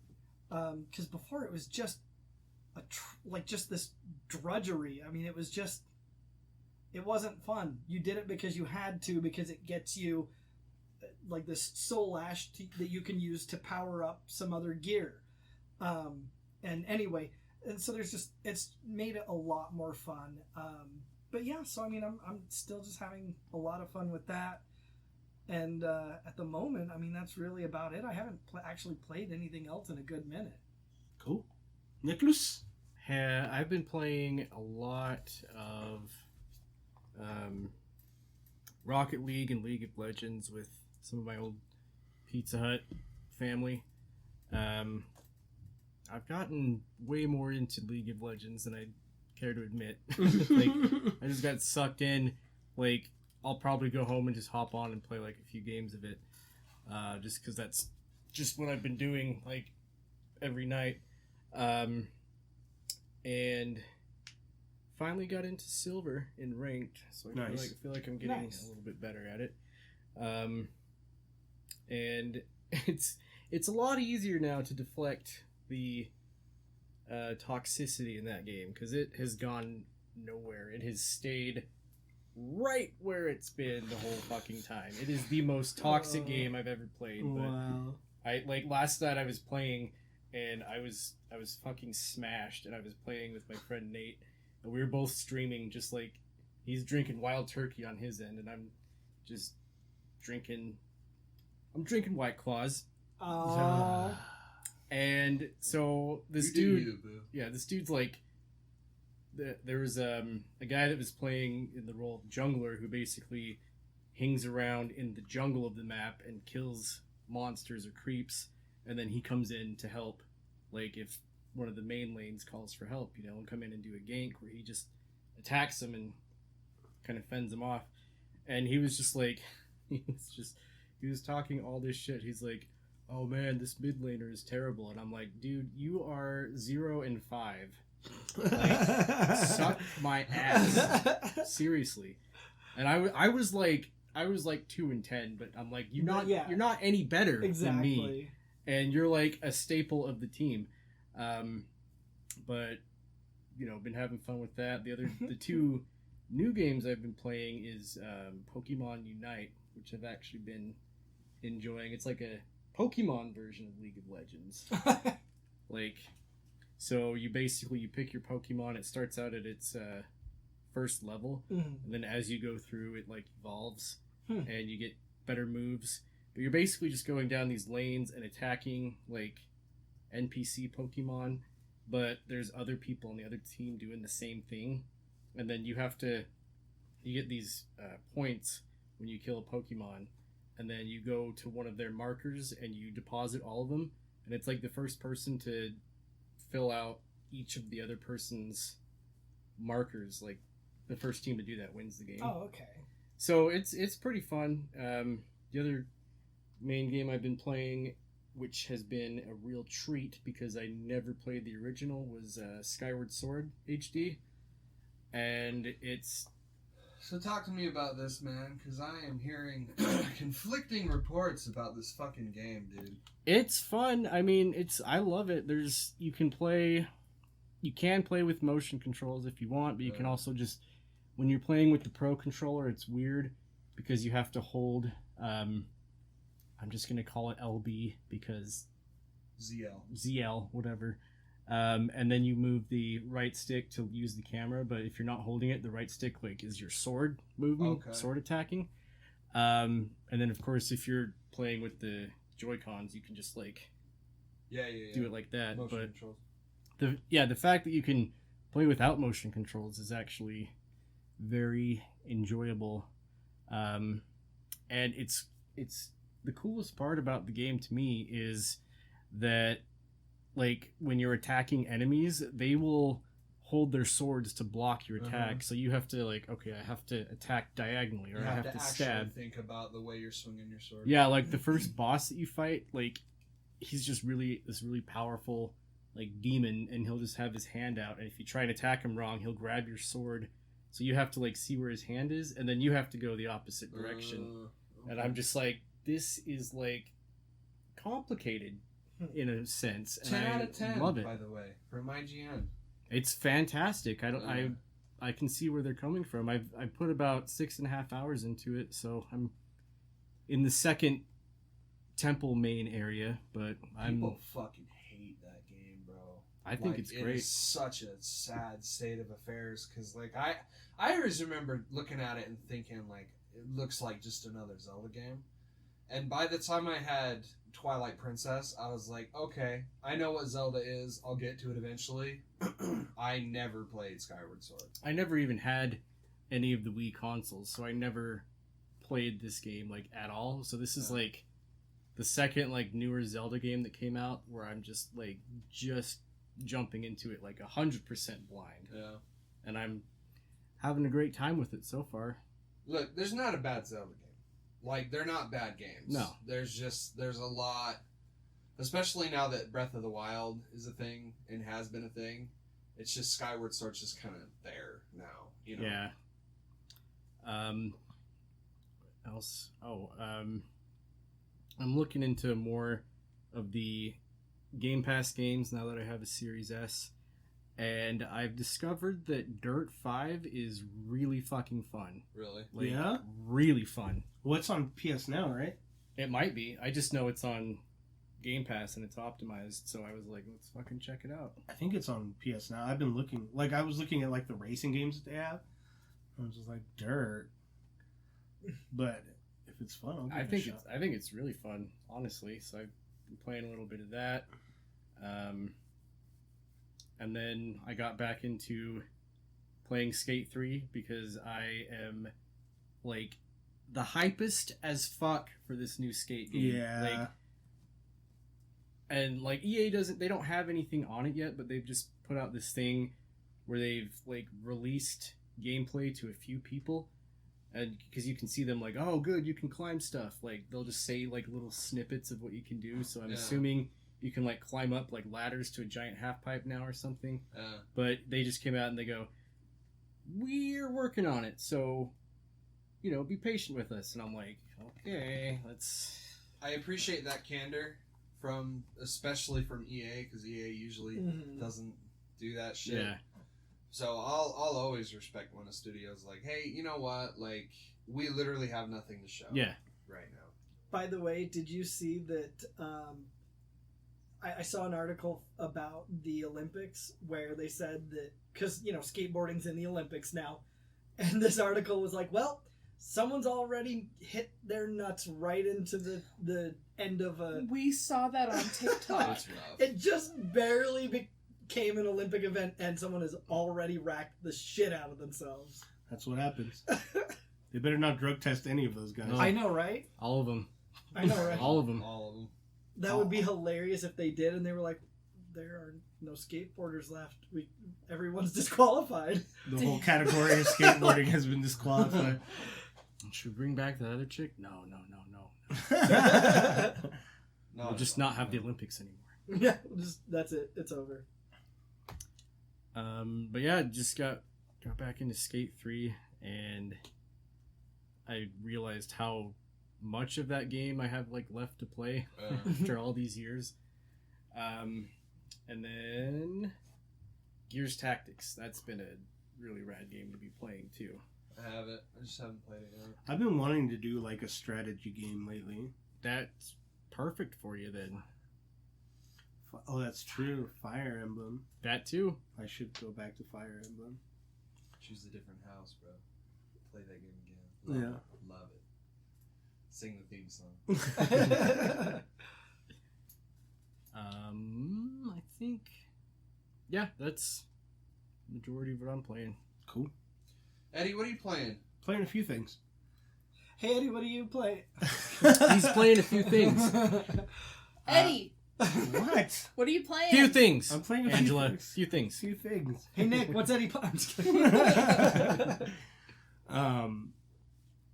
Because before it was just just this drudgery. I mean, it wasn't fun. You did it because you had to, because it gets you like this soul ash that you can use to power up some other gear. And anyway, and so it's made it a lot more fun. But yeah, so I mean, I'm still just having a lot of fun with that. And at the moment, I mean, that's really about it. I haven't actually played anything else in a good minute. Cool. Nicholas? Yeah, I've been playing a lot of Rocket League and League of Legends with some of my old Pizza Hut family. I've gotten way more into League of Legends than I care to admit. Like, I just got sucked in. Like, I'll probably go home and just hop on and play like a few games of it, just because that's just what I've been doing like every night. And finally got into silver in ranked, so I feel like I'm getting a little bit better at it. And it's a lot easier now to deflect the toxicity in that game, because it has gone nowhere. It has stayed right where it's been the whole fucking time. It is the most toxic game I've ever played. Wow. But last night I was playing, and I was fucking smashed, and I was playing with my friend Nate, and we were both streaming, just like he's drinking Wild Turkey on his end, and I'm just drinking White Claws. And so this dude's like, there was a guy that was playing in the role of jungler, who basically hangs around in the jungle of the map and kills monsters or creeps, and then he comes in to help, like if one of the main lanes calls for help, and come in and do a gank where he just attacks them and kind of fends them off. And he was just like, he was talking all this shit. He's like, oh man, this mid laner is terrible. And I'm like, dude, you are 0 and 5. Like, suck my ass. Seriously. And I was like 2 and 10, but I'm like, you're not any better than me. And you're like a staple of the team. But been having fun with that. The two new games I've been playing is Pokemon Unite, which I've actually been enjoying. It's like a Pokemon version of League of Legends. So you pick your Pokemon. It starts out at its first level, and then as you go through, it like evolves, and you get better moves. But you're basically just going down these lanes and attacking like NPC Pokemon, but there's other people on the other team doing the same thing, and then you get these points when you kill a Pokemon, and then you go to one of their markers and you deposit all of them, and it's like the first person to fill out each of the other person's markers, like the first team to do that wins the game. Oh, okay. So it's pretty fun. the other main game I've been playing, which has been a real treat because I never played the original, was Skyward Sword HD. And it's... So talk to me about this, man, because I am hearing conflicting reports about this fucking game, dude. It's fun. I mean, I love it. You can play with motion controls if you want, but you can also just, when you're playing with the Pro controller, it's weird because you have to hold, I'm just going to call it LB because ZL, whatever. And then you move the right stick to use the camera, but if you're not holding it, the right stick is your sword movement, sword attacking. And then of course, if you're playing with the Joy-Cons, you can just do it like that. Motion but controls. the fact that you can play without motion controls is actually very enjoyable. And it's the coolest part about the game to me is that when you're attacking enemies, they will hold their swords to block your attack. So you have to I have to attack diagonally, or I have to stab. Think about the way you're swinging your sword. Yeah, the first boss that you fight, he's just this really powerful demon, and he'll just have his hand out, and if you try and attack him wrong, he'll grab your sword. So you have to see where his hand is, and then you have to go the opposite direction. Okay. And I'm just this is complicated in a sense. 10 out of 10, love it. By the way, from IGN. It's fantastic. I can see where they're coming from. I put about 6.5 hours into it, so I'm in the second temple main area. But people fucking hate that game, bro. I think it's great. It's such a sad state of affairs because I always remember looking at it and thinking it looks like just another Zelda game. And by the time I had Twilight Princess, I was like, okay, I know what Zelda is. I'll get to it eventually. I never played Skyward Sword. I never even had any of the Wii consoles, so I never played this game at all. So this is the second newer Zelda game that came out where I'm just jumping into it 100% blind. Yeah. And I'm having a great time with it so far. Look, there's not a bad Zelda game. They're not bad games. No. There's a lot, especially now that Breath of the Wild is a thing and has been a thing. It's just Skyward Sword's just kind of there now, Yeah. Else? I'm looking into more of the Game Pass games now that I have a Series S. And I've discovered that Dirt 5 is really fucking fun. Really? Yeah? Really fun. Well, on PS Now, right? It might be. I just know it's on Game Pass and it's optimized, so I was let's fucking check it out. I think it's on PS Now. I've been looking, I was looking at the racing games that they have. I was just Dirt. But if it's fun, I'll give it a shot. I think it's really fun, honestly. So I've been playing a little bit of that. And then I got back into playing Skate 3 because I am the hypest as fuck for this new Skate game. Yeah. And EA they don't have anything on it yet, but they've just put out this thing where they've released gameplay to a few people, and because you can see them oh good, you can climb stuff. They'll just say little snippets of what you can do. So I'm assuming you can climb up ladders to a giant half pipe now or something. But they just came out and they go, we're working on it, so be patient with us. And I'm okay, let's. I appreciate that candor especially from EA, because EA usually doesn't do that shit. Yeah. So I'll always respect when a studio's hey, you know what? We literally have nothing to show. Yeah. Right now. By the way, did you see that? I saw an article about the Olympics where they said that because skateboarding's in the Olympics now, and this article was well, someone's already hit their nuts right into the end of a. We saw that on TikTok. That's rough. It just barely became an Olympic event, and someone has already racked the shit out of themselves. That's what happens. They better not drug test any of those guys. I know, right? All of them. I know, right? All of them. All of them. That would be hilarious if they did, and they were there are no skateboarders left. Everyone's disqualified. The whole category of skateboarding has been disqualified. Should we bring back the other chick? No. We'll just not have the Olympics anymore. Yeah, that's it. It's over. But yeah, just got back into Skate 3, and I realized how much of that game I have like left to play after all these years. And then Gears Tactics. That's been a really rad game to be playing too. I have it. I just haven't played it yet. I've been wanting to do like a strategy game lately. That's perfect for you then. Oh, that's true. Fire Emblem. That too. I should go back to Fire Emblem. Choose a different house, bro. Play that game again. Love it. Sing the theme song. I think, yeah, that's the majority of what I'm playing. Cool. Eddie, what are you playing? Playing a few things. Hey, Eddie, what do you play? He's playing a few things. Eddie, What? what are you playing? Few things. I'm playing a few Angela. things. Few things. Few things. Hey, Nick, what's Eddie playing? I'm just kidding.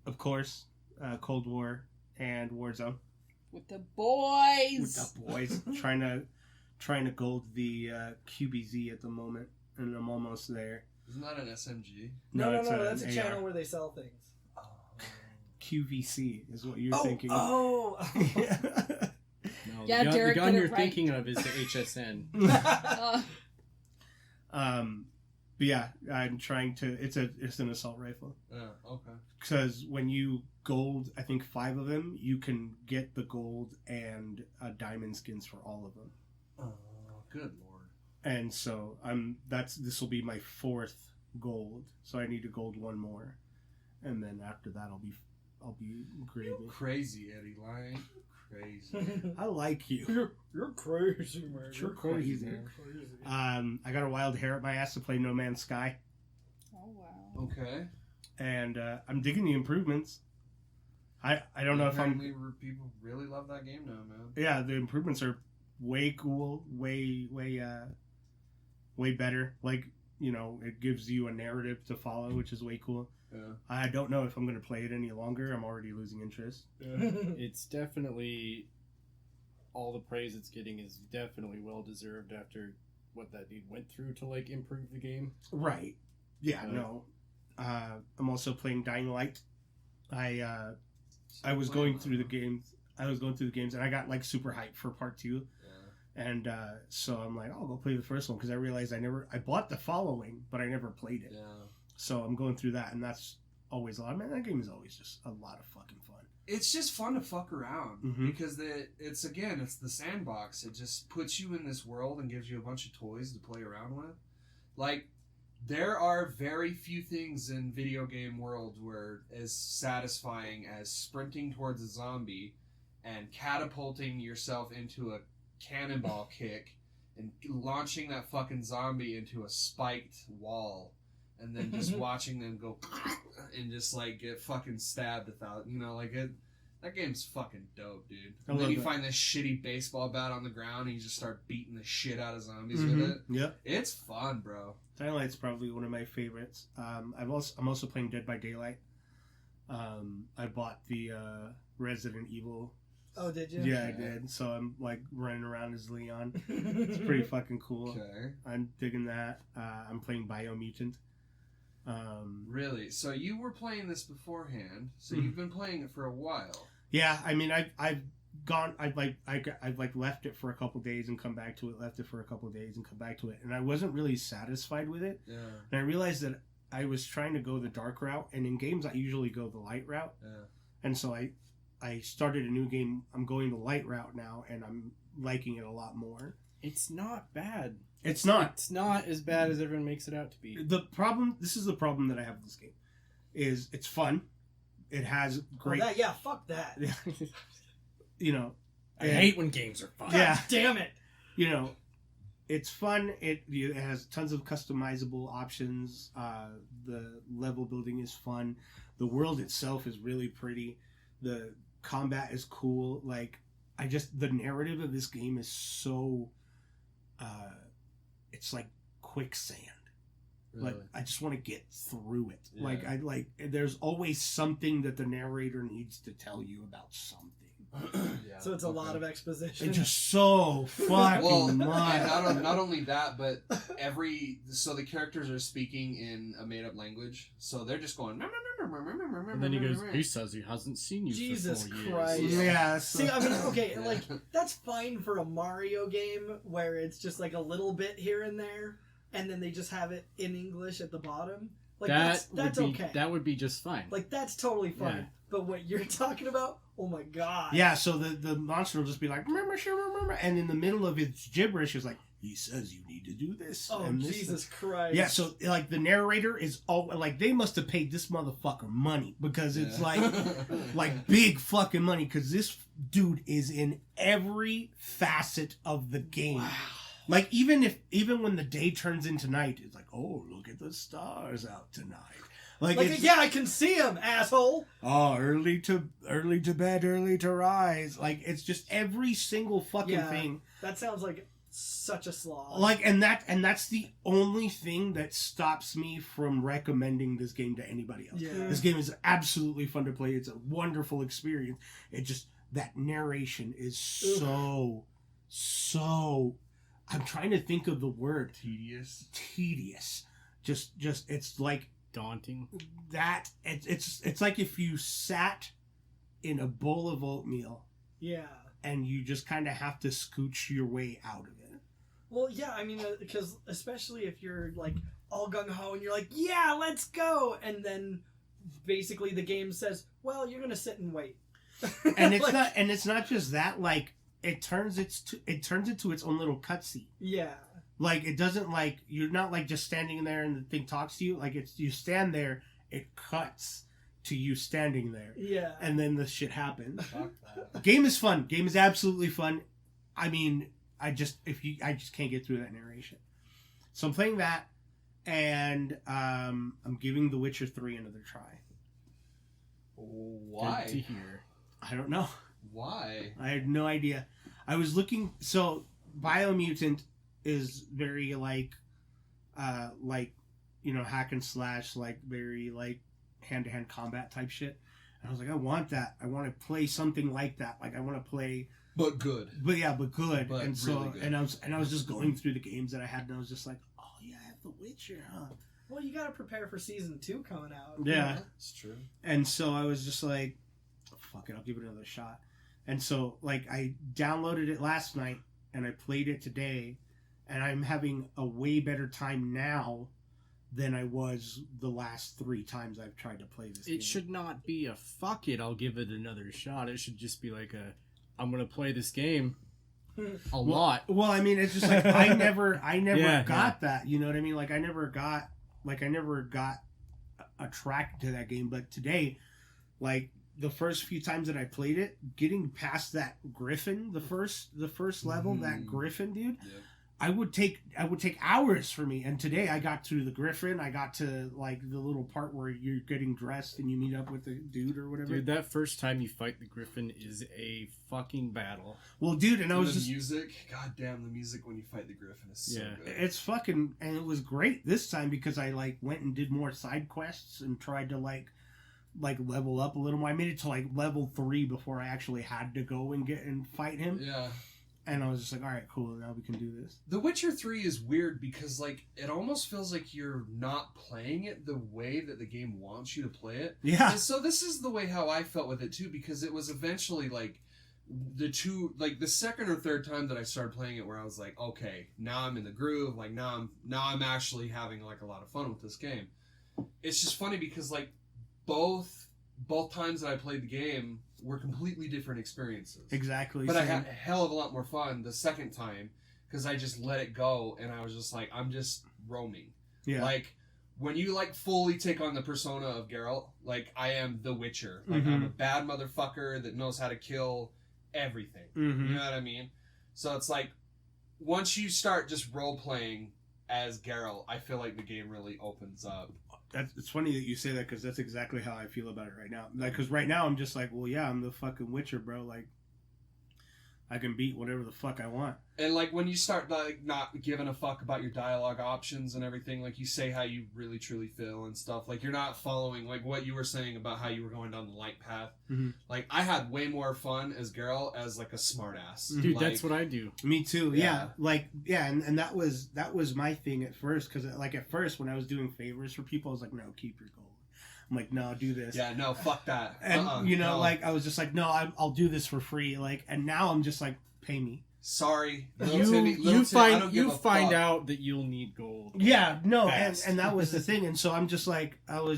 Of course, Cold War and Warzone. With the boys. With the boys. trying to gold the QBZ at the moment, and I'm almost there. Isn't that an SMG? No, it's that's a an channel AR. where they sell things. QVC is what you're thinking. Oh. No, Yeah, Derek the gun did it you're right. thinking of is the HSN. But yeah, I'm trying to. It's an assault rifle. Okay. Because when you gold, I think 5 of them, you can get the gold and diamond skins for all of them. Oh, good lord. And so this will be my 4th gold. So I need to gold 1 more, and then after that I'll be gravy. Crazy, Eddie. Lying. Crazy. I like you. You're crazy, man. You're crazy. I got a wild hair at my ass to play No Man's Sky, Oh, wow. Okay. and I'm digging the improvements. I don't know if Apparently people really love that game now, man. Yeah, the improvements are way cool, way better. Like, it gives you a narrative to follow, which is way cool. Yeah. I don't know if I'm going to play it any longer. I'm already losing interest. It's definitely, all the praise it's getting is definitely well deserved after what that dude went through to like improve the game. Right. Yeah, no. I'm also playing Dying Light. I was going through the games. And I got like super hyped for part 2. Yeah. And so I'm like, I'll go play the first one, because I realized I bought the following, but I never played it. Yeah. So I'm going through that, and that's always a lot. Man, that game is always just a lot of fucking fun. It's just fun to fuck around Mhm. because it's the sandbox. It just puts you in this world and gives you a bunch of toys to play around with. Like, there are very few things in video game world where as satisfying as sprinting towards a zombie and catapulting yourself into a cannonball kick and launching that fucking zombie into a spiked wall and then just watching them go and just like get fucking stabbed without, that game's fucking dope, dude. And then you find this shitty baseball bat on the ground and you just start beating the shit out of zombies with it. Yep. It's fun, bro. Dying Light's probably one of my favorites. I'm also playing Dead by Daylight. I bought the Resident Evil. Oh, did you? Yeah, I did. So I'm like running around as Leon. It's pretty fucking cool. Okay. I'm digging that. I'm playing Biomutant. Really? So you were playing this beforehand, so you've been playing it for a while. Yeah, I mean, I've left it for a couple days and come back to it, left it for a couple days and come back to it, and I wasn't really satisfied with it. Yeah. And I realized that I was trying to go the dark route, and in games I usually go the light route. Yeah. And so I started a new game. I'm going the light route now, and I'm liking it a lot more. It's not bad. It's not. It's not as bad as everyone makes it out to be. This is the problem that I have with this game, is it's fun. It has great... fuck that. I hate when games are fun. Yeah. Damn it. It's fun. It has tons of customizable options. The level building is fun. The world itself is really pretty. The combat is cool. Like, the narrative of this game is so... it's like quicksand. Really? Like, I just want to get through it. Yeah. There's always something that the narrator needs to tell you about something. So it's a lot of exposition. It's just so fucking much. And not only that, but so the characters are speaking in a made up language, so they're just going. And then he goes, he says he hasn't seen you Jesus for 4 Christ. years. Yeah. See, I mean, okay, like, that's fine for a Mario game where it's just like a little bit here and there, and then they just have it in English at the bottom. Like, that's okay. That would be just fine. Like, that's totally fine. Yeah. But what you're talking about, oh my god. Yeah, so the monster will just be like, and in the middle of its gibberish is like, he says you need to do this. Oh, and this, Jesus Christ. Yeah, so like the narrator is all like, they must have paid this motherfucker money because it's like big fucking money because this dude is in every facet of the game. Wow. Like even when the day turns into night, it's like, oh, look at the stars out tonight. Like yeah, I can see him, asshole. Oh, early to bed, early to rise. Like it's just every single fucking thing. That sounds like such a slog. Like and that's the only thing that stops me from recommending this game to anybody else. Yeah. This game is absolutely fun to play. It's a wonderful experience. It just that narration is so I'm trying to think of the word. Tedious. Just it's like daunting. That it's like if you sat in a bowl of oatmeal. Yeah. And you just kind of have to scooch your way out of it. Well, yeah, I mean, because especially if you're like all gung ho and you're like, yeah, let's go, and then basically the game says, well, you're gonna sit and wait. And it's not just that. Like it turns into its own little cutscene. Yeah. Like it doesn't like you're not like just standing there and the thing talks to you. Like it's you stand there, it cuts to you standing there. Yeah. And then the shit happens. Game is fun. Game is absolutely fun. I mean, I just can't get through that narration. So I'm playing that, and I'm giving The Witcher 3 another try. Why? Good to hear. I don't know. Why? I had no idea. I was looking. So Biomutant is very like hack and slash, like very like hand-to-hand combat type shit. And I was like, I want that. I want to play something like that. Like I want to play, but good. But good. But and so really good. and I was just going through the games that I had, and I was just like, oh yeah, I have The Witcher, huh? Well, you got to prepare for season 2 coming out. Yeah, it's true. And so I was just like, fuck it, I'll give it another shot. And so like I downloaded it last night and I played it today, and I'm having a way better time now than I was the last 3 times I've tried to play this game. It should not be a fuck it, I'll give it another shot. It should just be like I'm gonna play this game a lot. Well, I mean, it's just like I never got that. You know what I mean? Like I never got attracted to that game. But today, like the first few times that I played it, getting past that griffin, the first level, that griffin dude. Yeah. I would take hours for me, and today I got to the griffin. I got to like the little part where you're getting dressed and you meet up with the dude or whatever. Dude, that first time you fight the griffin is a fucking battle. Well, dude, and I was just music. God damn, the music when you fight the griffin is so good. It's fucking, and it was great this time because I like went and did more side quests and tried to like level up a little more. I made it to like level 3 before I actually had to go and fight him. Yeah. And I was just like, all right, cool, now we can do this. The Witcher 3 is weird because, like, it almost feels like you're not playing it the way that the game wants you to play it. Yeah. And so this is the way how I felt with it, too, because it was eventually, like, the second or third time that I started playing it where I was like, okay, now I'm in the groove, like, now I'm actually having, like, a lot of fun with this game. It's just funny because, like, both times that I played the game were completely different experiences. Exactly. But I had a hell of a lot more fun the second time because I just let it go and I was just like, I'm just roaming. Yeah. Like, when you, like, fully take on the persona of Geralt, like, I am the Witcher. Like, I'm a bad motherfucker that knows how to kill everything. Mm-hmm. You know what I mean? So it's like, once you start just role-playing as Geralt, I feel like the game really opens up. It's funny that you say that because that's exactly how I feel about it right now. Like, because right now I'm just like, well, yeah, I'm the fucking Witcher, bro. Like, I can beat whatever the fuck I want. And like when you start like not giving a fuck about your dialogue options and everything, like you say how you really truly feel and stuff. Like you're not following like what you were saying about how you were going down the light path. Mm-hmm. Like I had way more fun as Geralt as like a smartass. Dude, like, that's what I do. Me too. Yeah. And that was my thing at first, because like at first when I was doing favors for people, I was like, no, keep your gold. I'm like, no, do this. Yeah, no, fuck that. And no. Like I was just like, no, I'll do this for free. Like, and now I'm just like, pay me. Sorry, you find out that you'll need gold. Yeah, no, and that was the thing. And so I was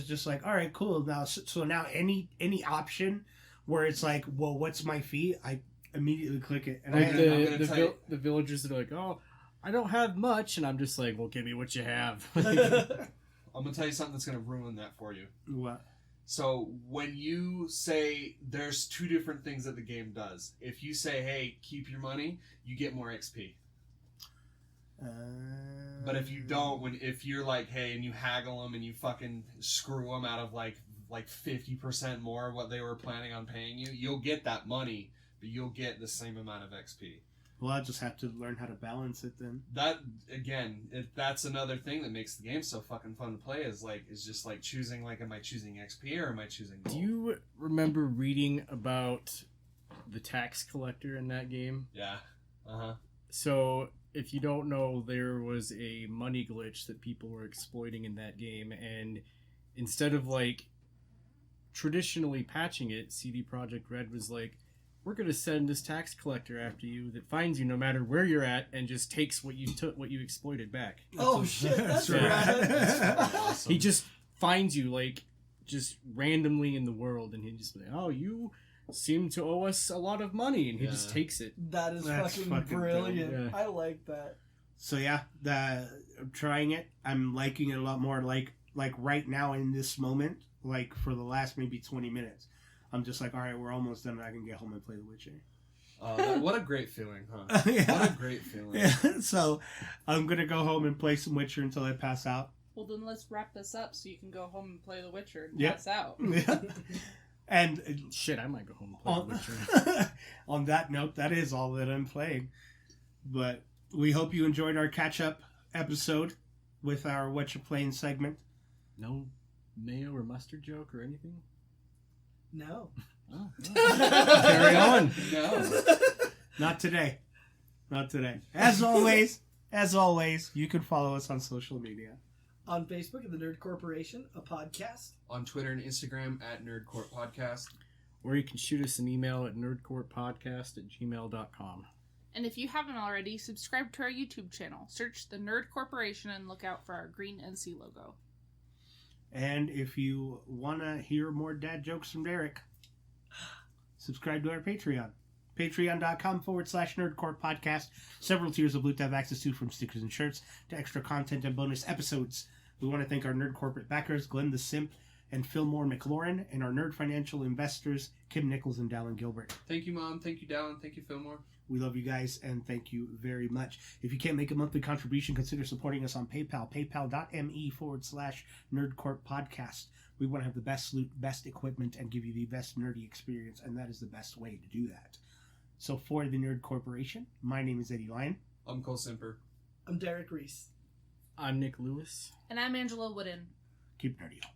just like, all right, cool. Now, so now any option where it's like, well, what's my fee? I immediately click it. And like the villagers that are like, oh, I don't have much, and I'm just like, well, give me what you have. I'm gonna tell you something that's gonna ruin that for you. What? So when you say there's two different things that the game does. If you say, hey, keep your money, you get more XP. But if you don't, if you're like, hey, and you haggle them and you fucking screw them out of like 50% more of what they were planning on paying you, you'll get that money, but you'll get the same amount of XP. Well, I just have to learn how to balance it then. That again, that's another thing that makes the game so fucking fun to play. Is just like choosing, like, am I choosing XP or am I choosing gold? Do you remember reading about the tax collector in that game? Yeah. So if you don't know, there was a money glitch that people were exploiting in that game, and instead of like traditionally patching it, CD Projekt Red was like, we're going to send this tax collector after you that finds you no matter where you're at and just takes what you exploited back. Oh shit, that's rad. That's awesome. He just finds you like just randomly in the world, and he just like, oh, you seem to owe us a lot of money, and he just takes it. That's fucking brilliant. Yeah. I like that. So yeah, I'm trying it. I'm liking it a lot more. Like right now in this moment, like for the last maybe 20 minutes. I'm just like, all right, we're almost done. I can get home and play The Witcher. What a great feeling, huh? Yeah. What a great feeling. Yeah. So I'm going to go home and play some Witcher until I pass out. Well, then let's wrap this up so you can go home and play The Witcher and yep. pass out. Yeah. And shit, I might go home and play The Witcher. On that note, that is all that I'm playing. But we hope you enjoyed our catch-up episode with our Whatcha Playin segment. No mayo or mustard joke or anything? No. Oh, carry on. No. Not today. Not today. As always, you can follow us on social media. On Facebook at The Nerd Corporation, a podcast. On Twitter and Instagram at NerdCorp Podcast. Or you can shoot us an email at nerdcorppodcast@gmail.com. And if you haven't already, subscribe to our YouTube channel. Search The Nerd Corporation and look out for our green NC logo. And if you want to hear more dad jokes from Derek, subscribe to our Patreon. Patreon.com/NerdCorp Podcast. Several tiers of loot to have access to, from stickers and shirts to extra content and bonus episodes. We want to thank our Nerd Corporate backers, Glenn the Simp and Fillmore McLaurin, and our Nerd Financial investors, Kim Nichols and Dallin Gilbert. Thank you, Mom. Thank you, Dallin. Thank you, Fillmore. We love you guys, and thank you very much. If you can't make a monthly contribution, consider supporting us on PayPal, paypal.me/NerdCorp Podcast. We want to have the best loot, best equipment, and give you the best nerdy experience, and that is the best way to do that. So for the Nerd Corporation, my name is Eddie Lyon. I'm Cole Simper. I'm Derek Reese. I'm Nick Lewis. And I'm Angela Wooden. Keep nerdy on.